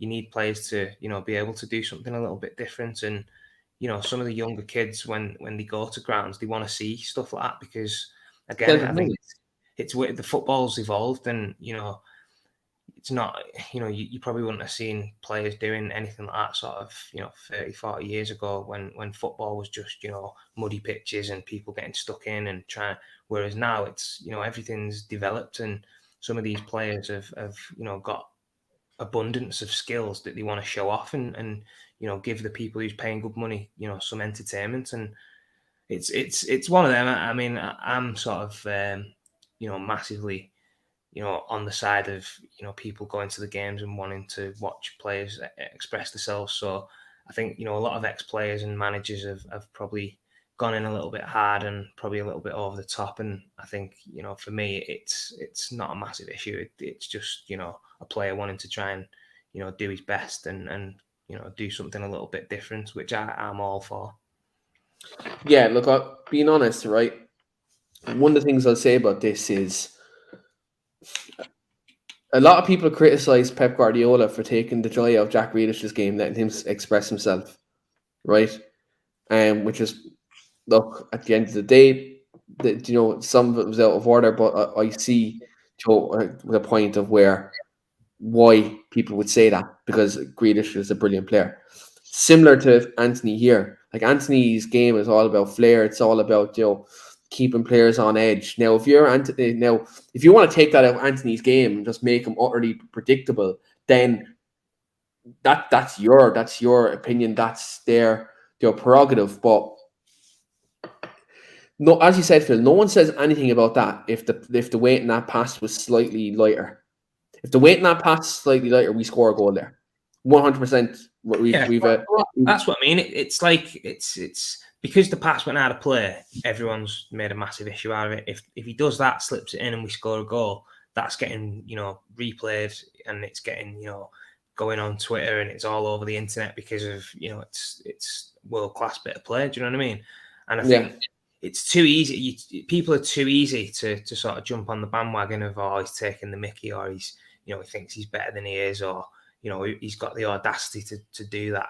You need players to, be able to do something a little bit different. And, some of the younger kids, when they go to grounds, they want to see stuff like that, because again, I think it's where the football's evolved, and, it's not, you probably wouldn't have seen players doing anything like that sort of, 30, 40 years ago when football was just, muddy pitches and people getting stuck in and trying. Whereas now it's, everything's developed, and some of these players have got abundance of skills that they want to show off and give the people who's paying good money, some entertainment. And it's one of them. I mean, I'm sort of, massively, on the side of, people going to the games and wanting to watch players express themselves. So I think, a lot of ex-players and managers have probably gone in a little bit hard and probably a little bit over the top. And I think, for me, it's not a massive issue. It's just, a player wanting to try and, do his best and do something a little bit different, which I'm all for. Yeah, look, being honest, right? One of the things I'll say about this is a lot of people criticize Pep Guardiola for taking the joy out of Jack Grealish's game, letting him express himself, right? Which is, look, at the end of the day, some of it was out of order, but I see the point of why people would say that, because Grealish is a brilliant player. Similar to Anthony here, like Anthony's game is all about flair. It's all about keeping players on edge. Now, if you want to take that out of Anthony's game and just make him utterly predictable, then that's your opinion. That's their prerogative. But no, as you said, Phil, no one says anything about that if the weight in that pass was slightly lighter. If the weight in that pass slightly lighter, we score a goal there. 100%. That's what I mean. It's like it's because the pass went out of play. Everyone's made a massive issue out of it. If he does that, slips it in, and we score a goal, that's getting replayed, and it's getting going on Twitter, and it's all over the internet because of it's world class bit of play. Do you know what I mean? And I think it's too easy. People are too easy to sort of jump on the bandwagon of he's taking the mickey, or he's he thinks he's better than he is, or he's got the audacity to do that.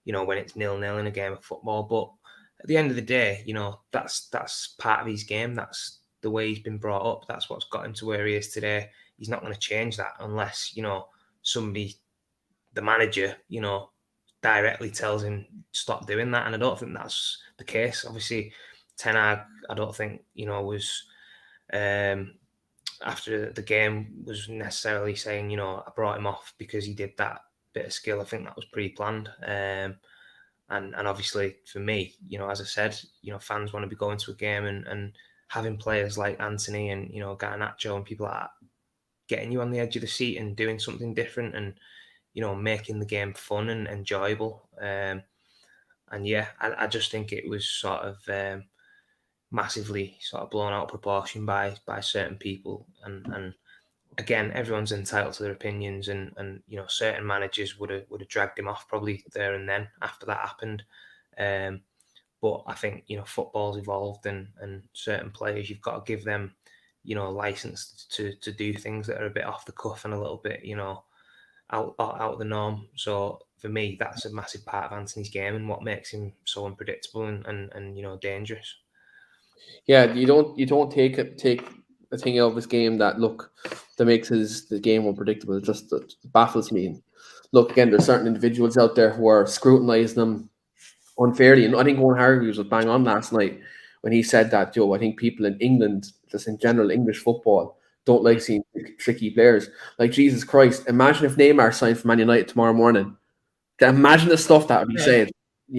When it's 0-0 in a game of football. But at the end of the day, that's part of his game. That's the way he's been brought up. That's what's got him to where he is today. He's not going to change that unless somebody, the manager, directly tells him stop doing that. And I don't think that's the case. Obviously, Ten Hag, I don't think was after the game was necessarily saying I brought him off because he did that bit of skill. I think that was pre-planned. And obviously for me, as I said, fans want to be going to a game and having players like Anthony and Garnacho and people like that getting you on the edge of the seat and doing something different and making the game fun and enjoyable. I just think it was sort of massively sort of blown out of proportion by certain people, and again, everyone's entitled to their opinions, and certain managers would have dragged him off probably there and then after that happened. But I think football's evolved, and certain players, you've got to give them license to do things that are a bit off the cuff and a little bit out of the norm. So for me, that's a massive part of Anthony's game and what makes him so unpredictable and dangerous. Yeah, you don't take a thing out of his game that makes the game unpredictable. It just baffles me. And look, again, there's certain individuals out there who are scrutinizing them unfairly, and I think Owen Hargreaves was bang on last night when he said that. I think people in England, just in general, English football, don't like seeing tricky players. Like, Jesus Christ, imagine if Neymar signed for Man United tomorrow morning. Imagine the stuff that would be said.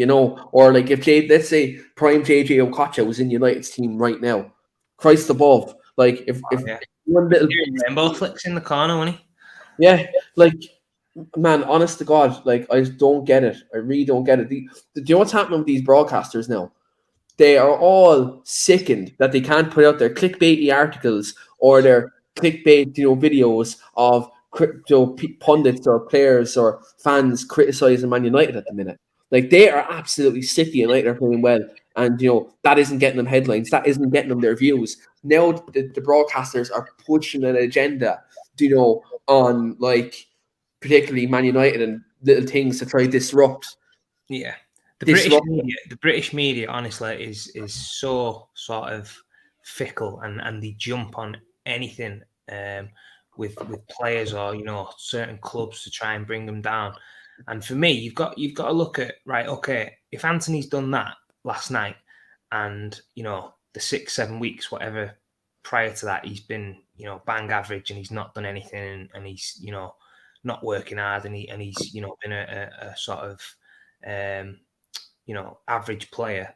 Or like if let's say prime JJ Okocha was in United's team right now, Christ above, like if one little rainbow flicks in the corner, wasn't he? Yeah, like, man, honest to God, like, I just don't get it. I really don't get it. Do you know what's happening with these broadcasters now? They are all sickened that they can't put out their clickbaity articles or their clickbait, videos of pundits or players or fans criticizing Man United at the minute. Like, they are absolutely sick of United are playing well, and that isn't getting them headlines. That isn't getting them their views. Now the broadcasters are pushing an agenda, on like particularly Man United and little things to try to disrupt. Yeah. The British media, honestly, is so sort of fickle, and they jump on anything with players or certain clubs to try and bring them down. And for me, you've got to look at, right, okay, if Anthony's done that last night, and the 6-7 weeks, whatever prior to that, he's been bang average, and he's not done anything, and he's not working hard, and he's been a sort of average player,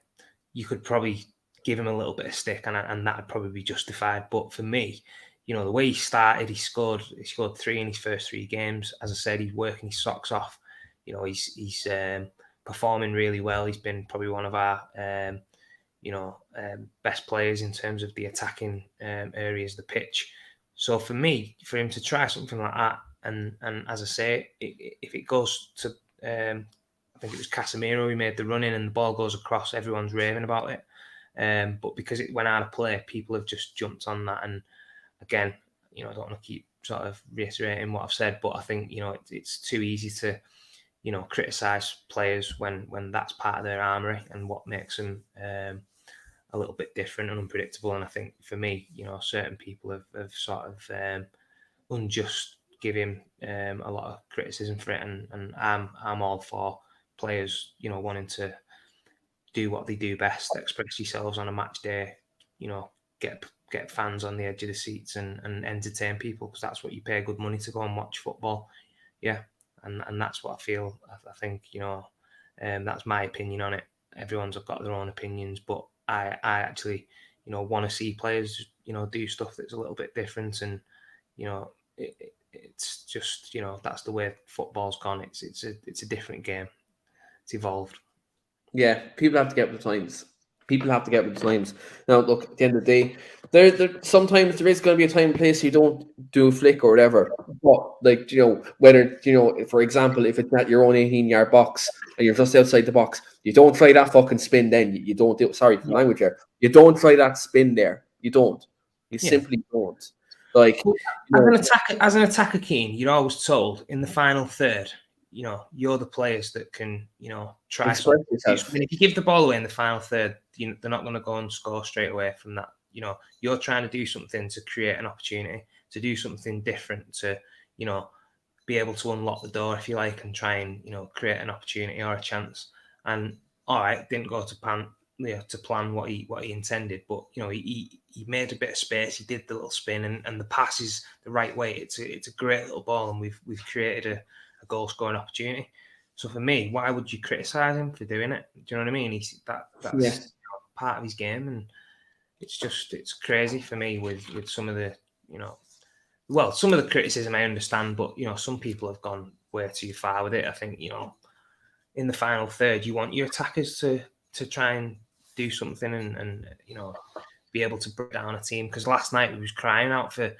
you could probably give him a little bit of stick, and that would probably be justified. But for me, the way he started, he scored 3 in his first 3 games. As I said, he's working his socks off. He's performing really well. He's been probably one of our best players in terms of the attacking areas of the pitch. So for me, for him to try something like that, and as I say, if it goes to I think it was Casemiro who made the run in and the ball goes across, everyone's raving about it. But because it went out of play, people have just jumped on that. And again, I don't want to keep sort of reiterating what I've said, but I think, it's too easy to, criticise players when that's part of their armoury and what makes them a little bit different and unpredictable. And I think for me, certain people have sort of unjust give him a lot of criticism for it. And I'm all for players, wanting to do what they do best, express yourselves on a match day, get fans on the edge of the seats and entertain people, because that's what you pay good money to go and watch football. Yeah, and that's what I feel. I think that's my opinion on it. Everyone's got their own opinions, but I actually want to see players do stuff that's a little bit different, and it's just that's the way football's gone. It's a different game. It's evolved. Yeah, people have to get with the times. People have to get with the times. Now, look, at the end of the day, there sometimes there is going to be a time and place you don't do a flick or whatever. But like whether for example, if it's at your own 18-yard box and you're just outside the box, you don't try that fucking spin. Then you don't do. Sorry for the language here. You don't try that spin there. You don't. You simply don't. Like as an attacker, Keane, you're always told in the final third, you're the players that can, try something. I mean, if you give the ball away in the final third, they're not going to go and score straight away from that. You're trying to do something to create an opportunity, to do something different, to, be able to unlock the door, if you like, and try and, create an opportunity or a chance. And all right, didn't go to plan what he intended, but he made a bit of space. He did the little spin, and the pass is the right way. It's a great little ball, and we've created a goal scoring opportunity. So for me, why would you criticise him for doing it? Do you know what I mean? That's part of his game, and it's crazy for me with some of the some of the criticism I understand, but some people have gone way too far with it. I think in the final third, you want your attackers to try and do something and be able to break down a team, because last night we was crying out for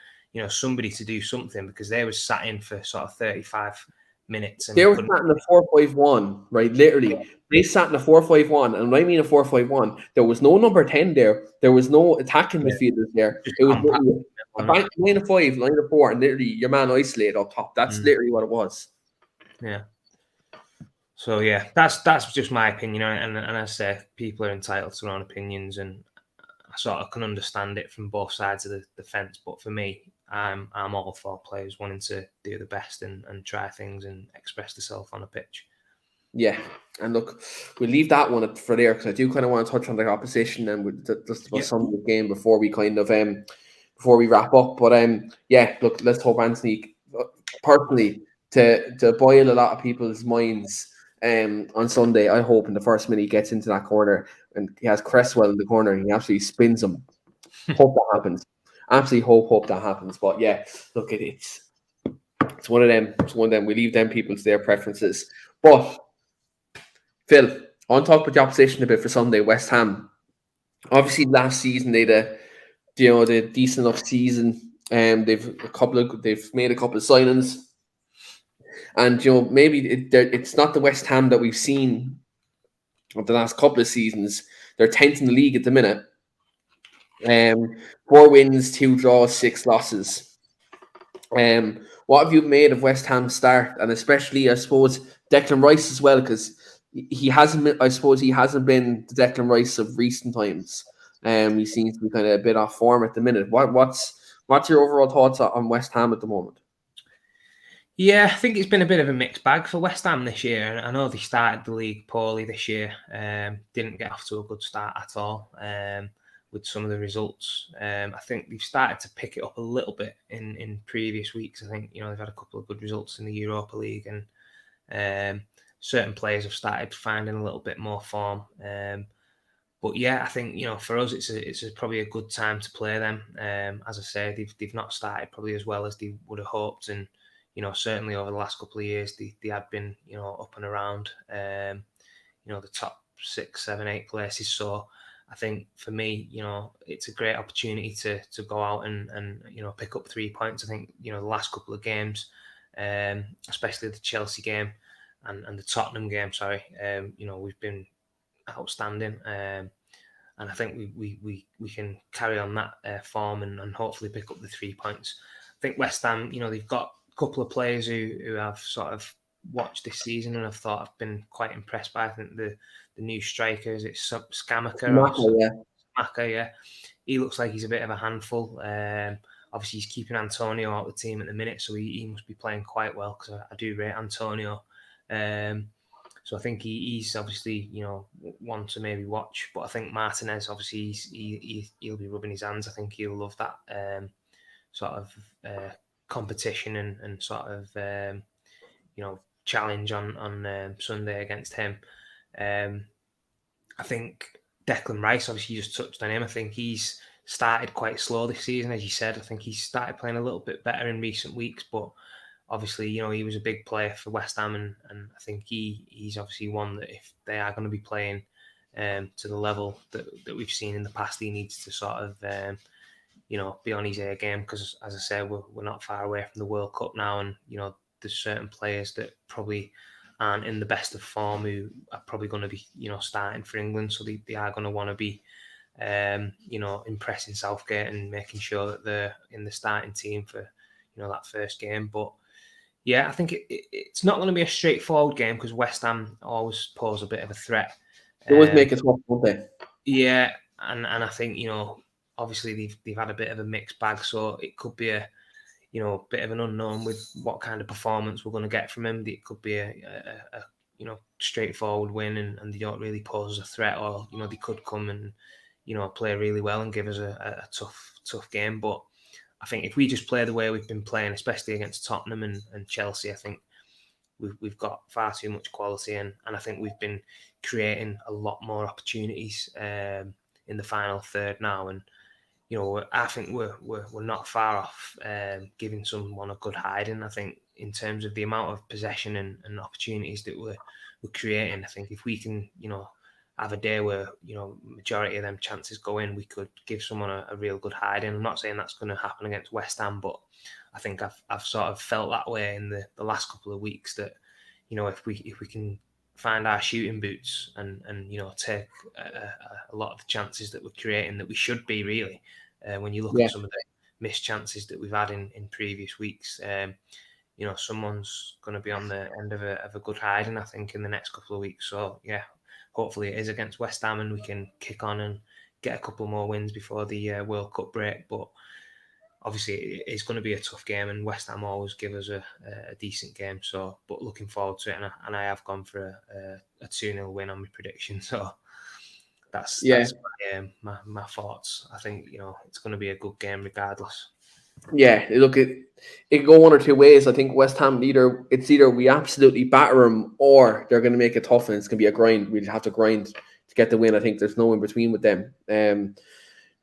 somebody to do something, because they was sat in for sort of 35 minutes. And they were sat in a 4-5-1, right? Literally, they sat in a 4-5-1, and when I mean a 4-5-1, there was no number 10 there. There was no attacking midfielders there. It was literally a line of 5, line of 4, and literally your man isolated up top. That's literally what it was. Yeah. So yeah, that's just my opinion, and as I say, people are entitled to their own opinions, and I sort of can understand it from both sides of the fence. But for me, I'm all for players wanting to do the best and try things and express themselves on a pitch. Yeah, and look, we'll leave that one for there, because I do kind of want to touch on the opposition and just about some of the game before we kind of before we wrap up. But yeah, look, let's hope Anthony personally to boil a lot of people's minds on Sunday. I hope in the first minute he gets into that corner and he has Cresswell in the corner and he absolutely spins him. Hope that happens. Absolutely hope that happens. But yeah, look, it's one of them. It's one of them. We leave them people to their preferences. But Phil, I want to talk about the opposition a bit for Sunday. West Ham. Obviously, last season they had a decent enough season. They've made a couple of signings, and maybe it's not the West Ham that we've seen of the last couple of seasons. They're 10th in the league at the minute. 4 wins, 2 draws, 6 losses. What have you made of West Ham's start, and especially I suppose Declan Rice as well, because he hasn't been the Declan Rice of recent times. He seems to be kind of a bit off form at the minute. What's your overall thoughts on West Ham at the moment? Yeah, I think it's been a bit of a mixed bag for West Ham this year. I know they started the league poorly this year. Didn't get off to a good start at all with some of the results. I think they've started to pick it up a little bit in previous weeks. I think they've had a couple of good results in the Europa League, and certain players have started finding a little bit more form. But yeah, I think for us it's probably a good time to play them. As I say, they've not started probably as well as they would have hoped, and certainly over the last couple of years they had been up and around the top 6, 7, 8 places. So I think for me, it's a great opportunity to go out and pick up 3 points. I think the last couple of games, especially the Chelsea game and the Tottenham game, we've been outstanding, and I think we can carry on that form and hopefully pick up the 3 points. I think West Ham, they've got a couple of players who I've sort of watched this season and I've thought I've been quite impressed by. I think the new strikers, it's Scamacca. Yeah. He looks like he's a bit of a handful. Obviously, he's keeping Antonio out of the team at the minute, so he must be playing quite well, because I do rate Antonio. So I think he's obviously, one to maybe watch. But I think Martinez, obviously, he'll be rubbing his hands. I think he'll love that sort of competition and sort of challenge on Sunday against him. I think Declan Rice, obviously, you just touched on him. I think he's started quite slow this season, as you said. I think he's started playing a little bit better in recent weeks, but obviously, he was a big player for West Ham, and I think he's obviously one that if they are going to be playing to the level that we've seen in the past, he needs to sort of be on his A game, because, as I said, we're not far away from the World Cup now, and there's certain players that probably aren't in the best of form who are probably going to be starting for England, so they are going to want to be impressing Southgate and making sure that they're in the starting team for that first game. But yeah, I think it's not going to be a straightforward game, because West Ham always pose a bit of a threat. They always make it tough, don't they? Yeah, and I think obviously they've had a bit of a mixed bag, so it could be a bit of an unknown with what kind of performance we're going to get from him. It could be a straightforward win, and they don't really pose a threat, or they could come and play really well and give us a tough game. But I think if we just play the way we've been playing, especially against Tottenham and Chelsea, I think we've got far too much quality, and I think we've been creating a lot more opportunities in the final third now, and I think we're not far off giving someone a good hiding. I think in terms of the amount of possession and opportunities that we're creating, I think if we can have a day where majority of them chances go in, we could give someone a real good hiding. I'm not saying that's going to happen against West Ham, but I think I've sort of felt that way in the last couple of weeks, that if we can find our shooting boots and take a lot of the chances that we're creating, that we should be really, when you look at some of the missed chances that we've had in previous weeks, someone's going to be on the end of a good hiding, I think, in the next couple of weeks. So yeah, hopefully it is against West Ham and we can kick on and get a couple more wins before the World Cup break. But obviously it's going to be a tough game, and West Ham always give us a decent game. So, but looking forward to it, and I have gone for a 2-0 win on my prediction. So that's my thoughts. I think it's going to be a good game regardless. Yeah, look, it can go one or two ways. I think West Ham it's either we absolutely batter them, or they're going to make it tough, and it's going to be a grind. We'll have to grind to get the win. I think there's no in between with them, in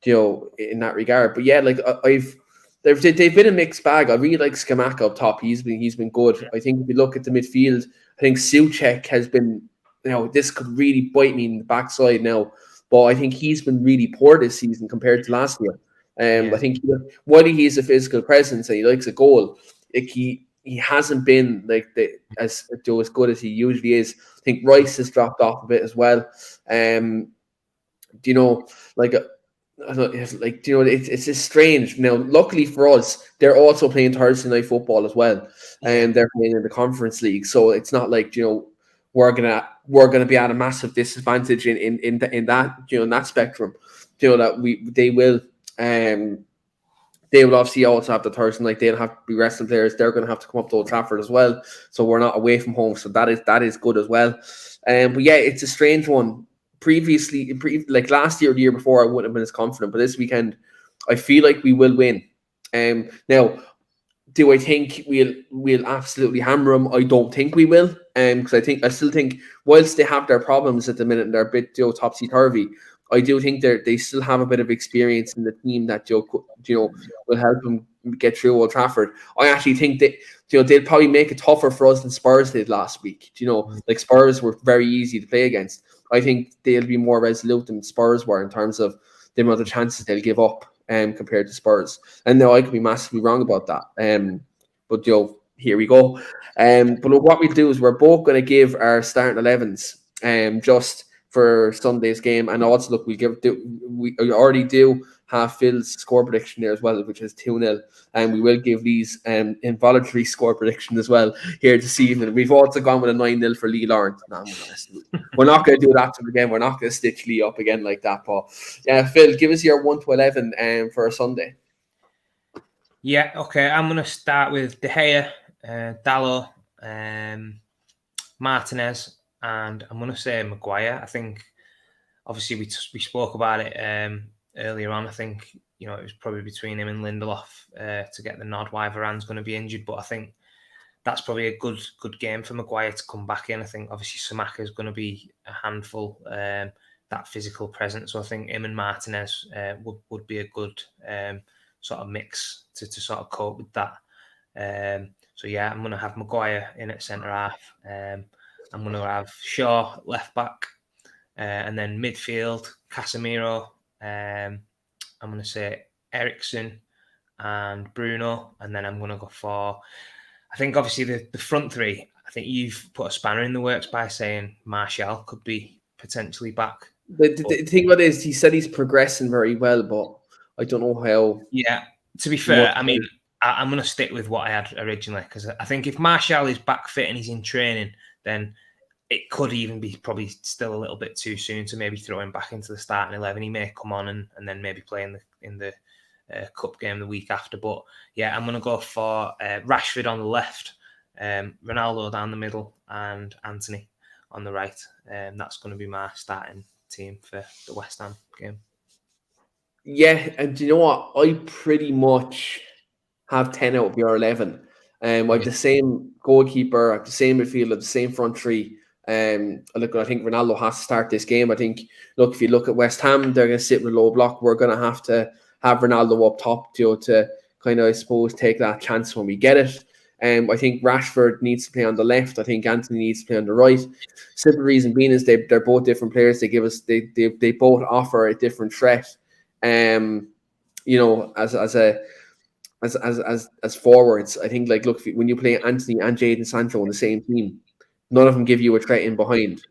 that regard. But yeah, like they've been a mixed bag. I really like Scamacca up top. He's been good. I think if you look at the midfield, I think Souček has been, this could really bite me in the backside now. But I think he's been really poor this season compared to last year. I think while he is a physical presence and he likes a goal, he hasn't been like as good as he usually is. I think Rice has dropped off a bit as well. It's just strange. Now, luckily for us, they're also playing Thursday night football as well, and they're playing in the Conference League. So it's not like we're gonna be at a massive disadvantage in that in that spectrum. That they will. They will obviously also have the Thursday night. They'll have to be resting players. They're going to have to come up to Old Trafford as well. So we're not away from home. So that is good as well. But yeah, it's a strange one. Previously, like last year or the year before, I wouldn't have been as confident. But this weekend, I feel like we will win. Now, do I think we'll absolutely hammer them? I don't think we will. Because I still think whilst they have their problems at the minute and they're a bit topsy-turvy, I do think they still have a bit of experience in the team that will help them get through Old Trafford. I actually think that they'll probably make it tougher for us than Spurs did last week. Like Spurs were very easy to play against. I think they'll be more resolute than Spurs were in terms of the amount of chances they'll give up compared to Spurs. And now I could be massively wrong about that. But here we go. But look, what we'll do is we're both going to give our starting 11s just for Sunday's game, and also look, we already do have Phil's score prediction there as well, which is 2-0, and we will give Lee's involuntary score prediction as well here this evening. We've also gone with a 9-0 for Lee Lawrence. No, we're not going to do that to him again. We're not going to stitch Lee up again like that. But yeah, Phil, give us your 1-11 for a Sunday. Yeah, okay. I'm going to start with De Gea, Dalot, Martinez, and I'm going to say Maguire. I think, obviously, we spoke about it earlier on. I think, it was probably between him and Lindelof to get the nod why Varane's going to be injured. But I think that's probably a good game for Maguire to come back in. I think, obviously, Samaka is going to be a handful, that physical presence. So I think him and Martinez would be a good sort of mix to sort of cope with that. So yeah, I'm going to have Maguire in at centre half. I'm going to have Shaw left back, and then midfield Casemiro. I'm going to say Eriksen and Bruno, and then I'm going to go for. I think obviously the front three. I think you've put a spanner in the works by saying Martial could be potentially back. The thing about it is, he said he's progressing very well, but I don't know how. Yeah, to be fair, I mean, I'm going to stick with what I had originally, because I think if Martial is back fit and he's in training, then it could even be probably still a little bit too soon to maybe throw him back into the starting 11. He may come on and then maybe play in the cup game the week after. But yeah, I'm going to go for Rashford on the left, Ronaldo down the middle, and Anthony on the right. That's going to be my starting team for the West Ham game. Yeah, and do you know what? I pretty much have 10 out of your 11. I have the same goalkeeper, I have the same midfielder, the same front three. Look, I think Ronaldo has to start this game. I think, look, if you look at West Ham, they're going to sit with a low block. We're going to have Ronaldo up top to kind of, I suppose, take that chance when we get it. I think Rashford needs to play on the left. I think Anthony needs to play on the right. Simple reason being is they're both different players. They give us they both offer a different threat. As forwards, I think, like, look, when you play Anthony and Jadon Sancho on the same team, none of them give you a threat in behind.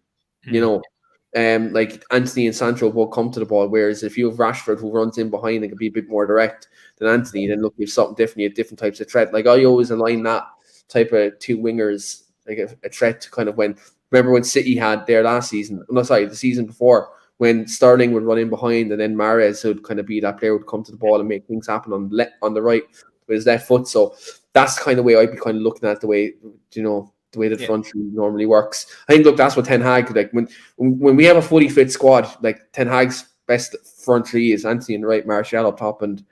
Like Anthony and Sancho both come to the ball, whereas if you have Rashford who runs in behind and can be a bit more direct than Anthony, then look, you have something different. You have different types of threat. Like, I always align that type of two wingers, like a threat to kind of remember when City had their last season, the season before, when Sterling would run in behind and then Mahrez would kind of be that player, would come to the ball and make things happen on the right with his left foot. So that's the kind of way I'd be kind of looking at the way, the way that front three normally works. I think, look, that's what Ten Hag, like, when we have a fully fit squad, like, Ten Hag's best front three is Anthony on the right, Martial up top, and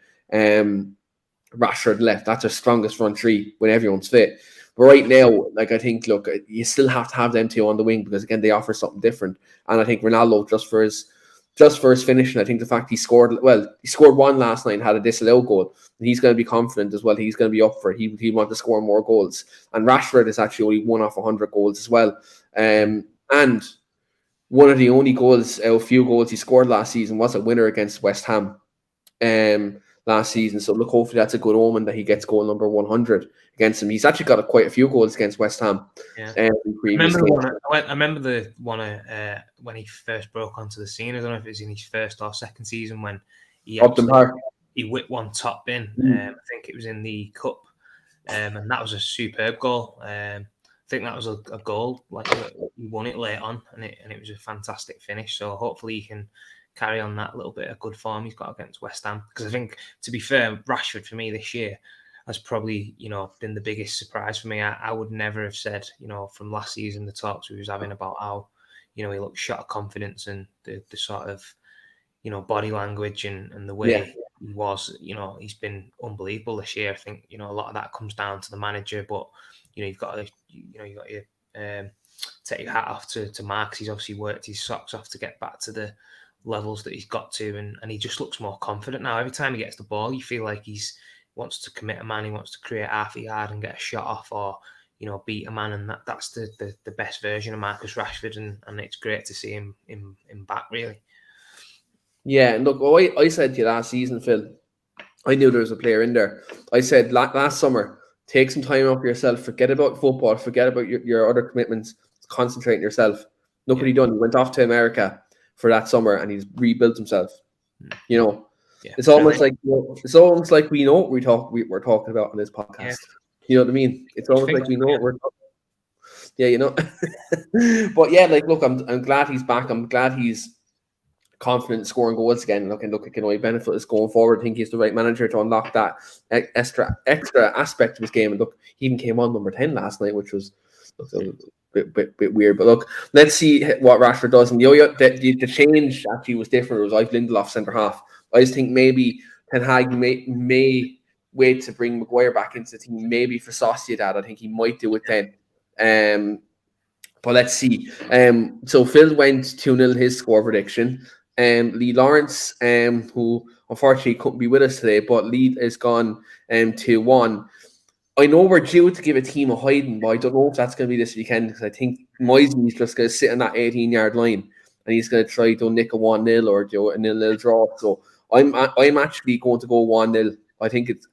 Rashford left. That's our strongest front three when everyone's fit. But right now, like, I think, look, you still have to have them two on the wing, because again, they offer something different. And I think Ronaldo, just for his finishing, I think the fact he scored one last night and had a disallowed goal, and he's going to be confident as well. He's going to be up for it. He want to score more goals. And Rashford is actually only 1 off 100 goals as well. And one of the only few goals he scored last season was a winner against West Ham last season. So look, hopefully that's a good omen that he gets goal number 100 against him. He's actually got quite a few goals against West Ham. I remember the one when he first broke onto the scene. I don't know if it was in his first or second season when he whipped one top in. I think it was in the cup, and that was a superb goal. I think that was a goal, like, he won it late on, and it was a fantastic finish. So hopefully he can carry on that little bit of good form he's got against West Ham. Because I think, to be fair, Rashford for me this year has probably, been the biggest surprise for me. I would never have said, from last season, the talks we was having about how, he looked shot of confidence, and the sort of, body language and the way he was, he's been unbelievable this year. I think, a lot of that comes down to the manager, but, you've got to, take your hat off to Mark. He's obviously worked his socks off to get back to the levels that he's got to, and he just looks more confident now. Every time he gets the ball, you feel like he wants to commit a man, he wants to create half a yard and get a shot off, or beat a man, and that's the best version of Marcus Rashford, and it's great to see him back, really. Yeah, and look, I said to you last season, Phil, I knew there was a player in there. I said last summer, take some time off yourself, forget about football, forget about your other commitments, concentrate on yourself. Look what he done. He went off to America for that summer, and he's rebuilt himself. It's almost like we know what we're talking about on this podcast. Yeah. You know what I mean? It's almost like we know what we're talking about. But yeah, like, look, I'm glad he's back. I'm glad he's confident in scoring goals again. Look, it can only benefit us going forward. I think he's the right manager to unlock that extra aspect of his game. And look, he even came on number 10 last night, which was bit weird. But look, let's see what Rashford does. And the change actually was different. It was like Lindelof centre half. I just think maybe Ten Hag may wait to bring Maguire back into the team. Maybe for Sociedad, I think he might do it then. But let's see. So Phil went 2-0 his score prediction. Lee Lawrence, who unfortunately couldn't be with us today, but Lee is gone 2-1. I know we're due to give a team a hiding, but I don't know if that's going to be this weekend because I think Moisey's just going to sit on that 18-yard line and he's going to try to nick a 1-0 or do a 0-0 draw. So I'm actually going to go 1-0. I think it's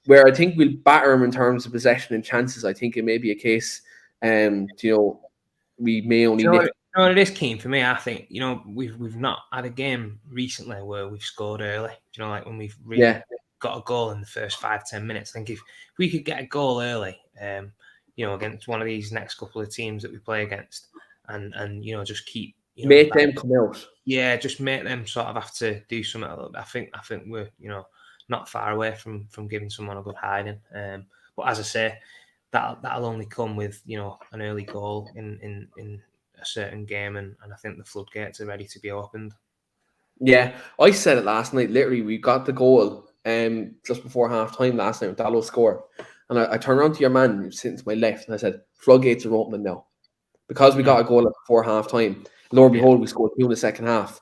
where I think we'll batter him in terms of possession and chances. I think it may be a case, we may only nick. It is Keane for me. I think we've not had a game recently where we've scored early. Like when we've really got a goal in the first 5-10 minutes. I think if we could get a goal early, against one of these next couple of teams that we play against, and just keep make them come out. Yeah, just make them sort of have to do something a little bit. I think we're not far away from giving someone a good hiding. But as I say, that'll only come with an early goal in a certain game, and I think the floodgates are ready to be opened. Yeah, I said it last night. Literally, we got the goal just before half time last night with Dallo score. And I turned around to your man who's sitting to my left and I said, floodgates are opening now. Because we got a goal before half time. Lo and behold, we scored 2 in the second half.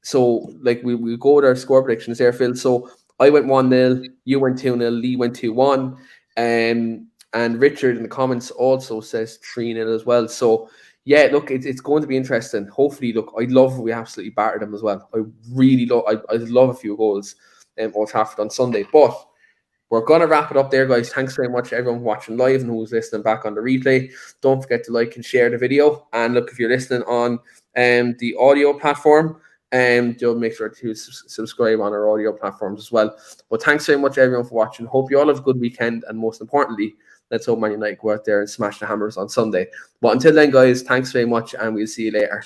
So we go with our score predictions there, Phil. So I went 1-0, you went 2-0, Lee went 2-1. And Richard in the comments also says 3-0 as well. So yeah, look, it's going to be interesting. Hopefully, look, I love we absolutely battered them as well. I really love I love a few goals Old Trafford on Sunday. But we're going to wrap it up there, guys. Thanks very much everyone watching live and who's listening back on the replay. Don't forget to like and share the video. And look, if you're listening on the audio platform, you'll make sure to subscribe on our audio platforms as well. But thanks very much everyone for watching. Hope you all have a good weekend. And most importantly, let's hope Man United go out there and smash the hammers on Sunday. But until then, guys, thanks very much and we'll see you later.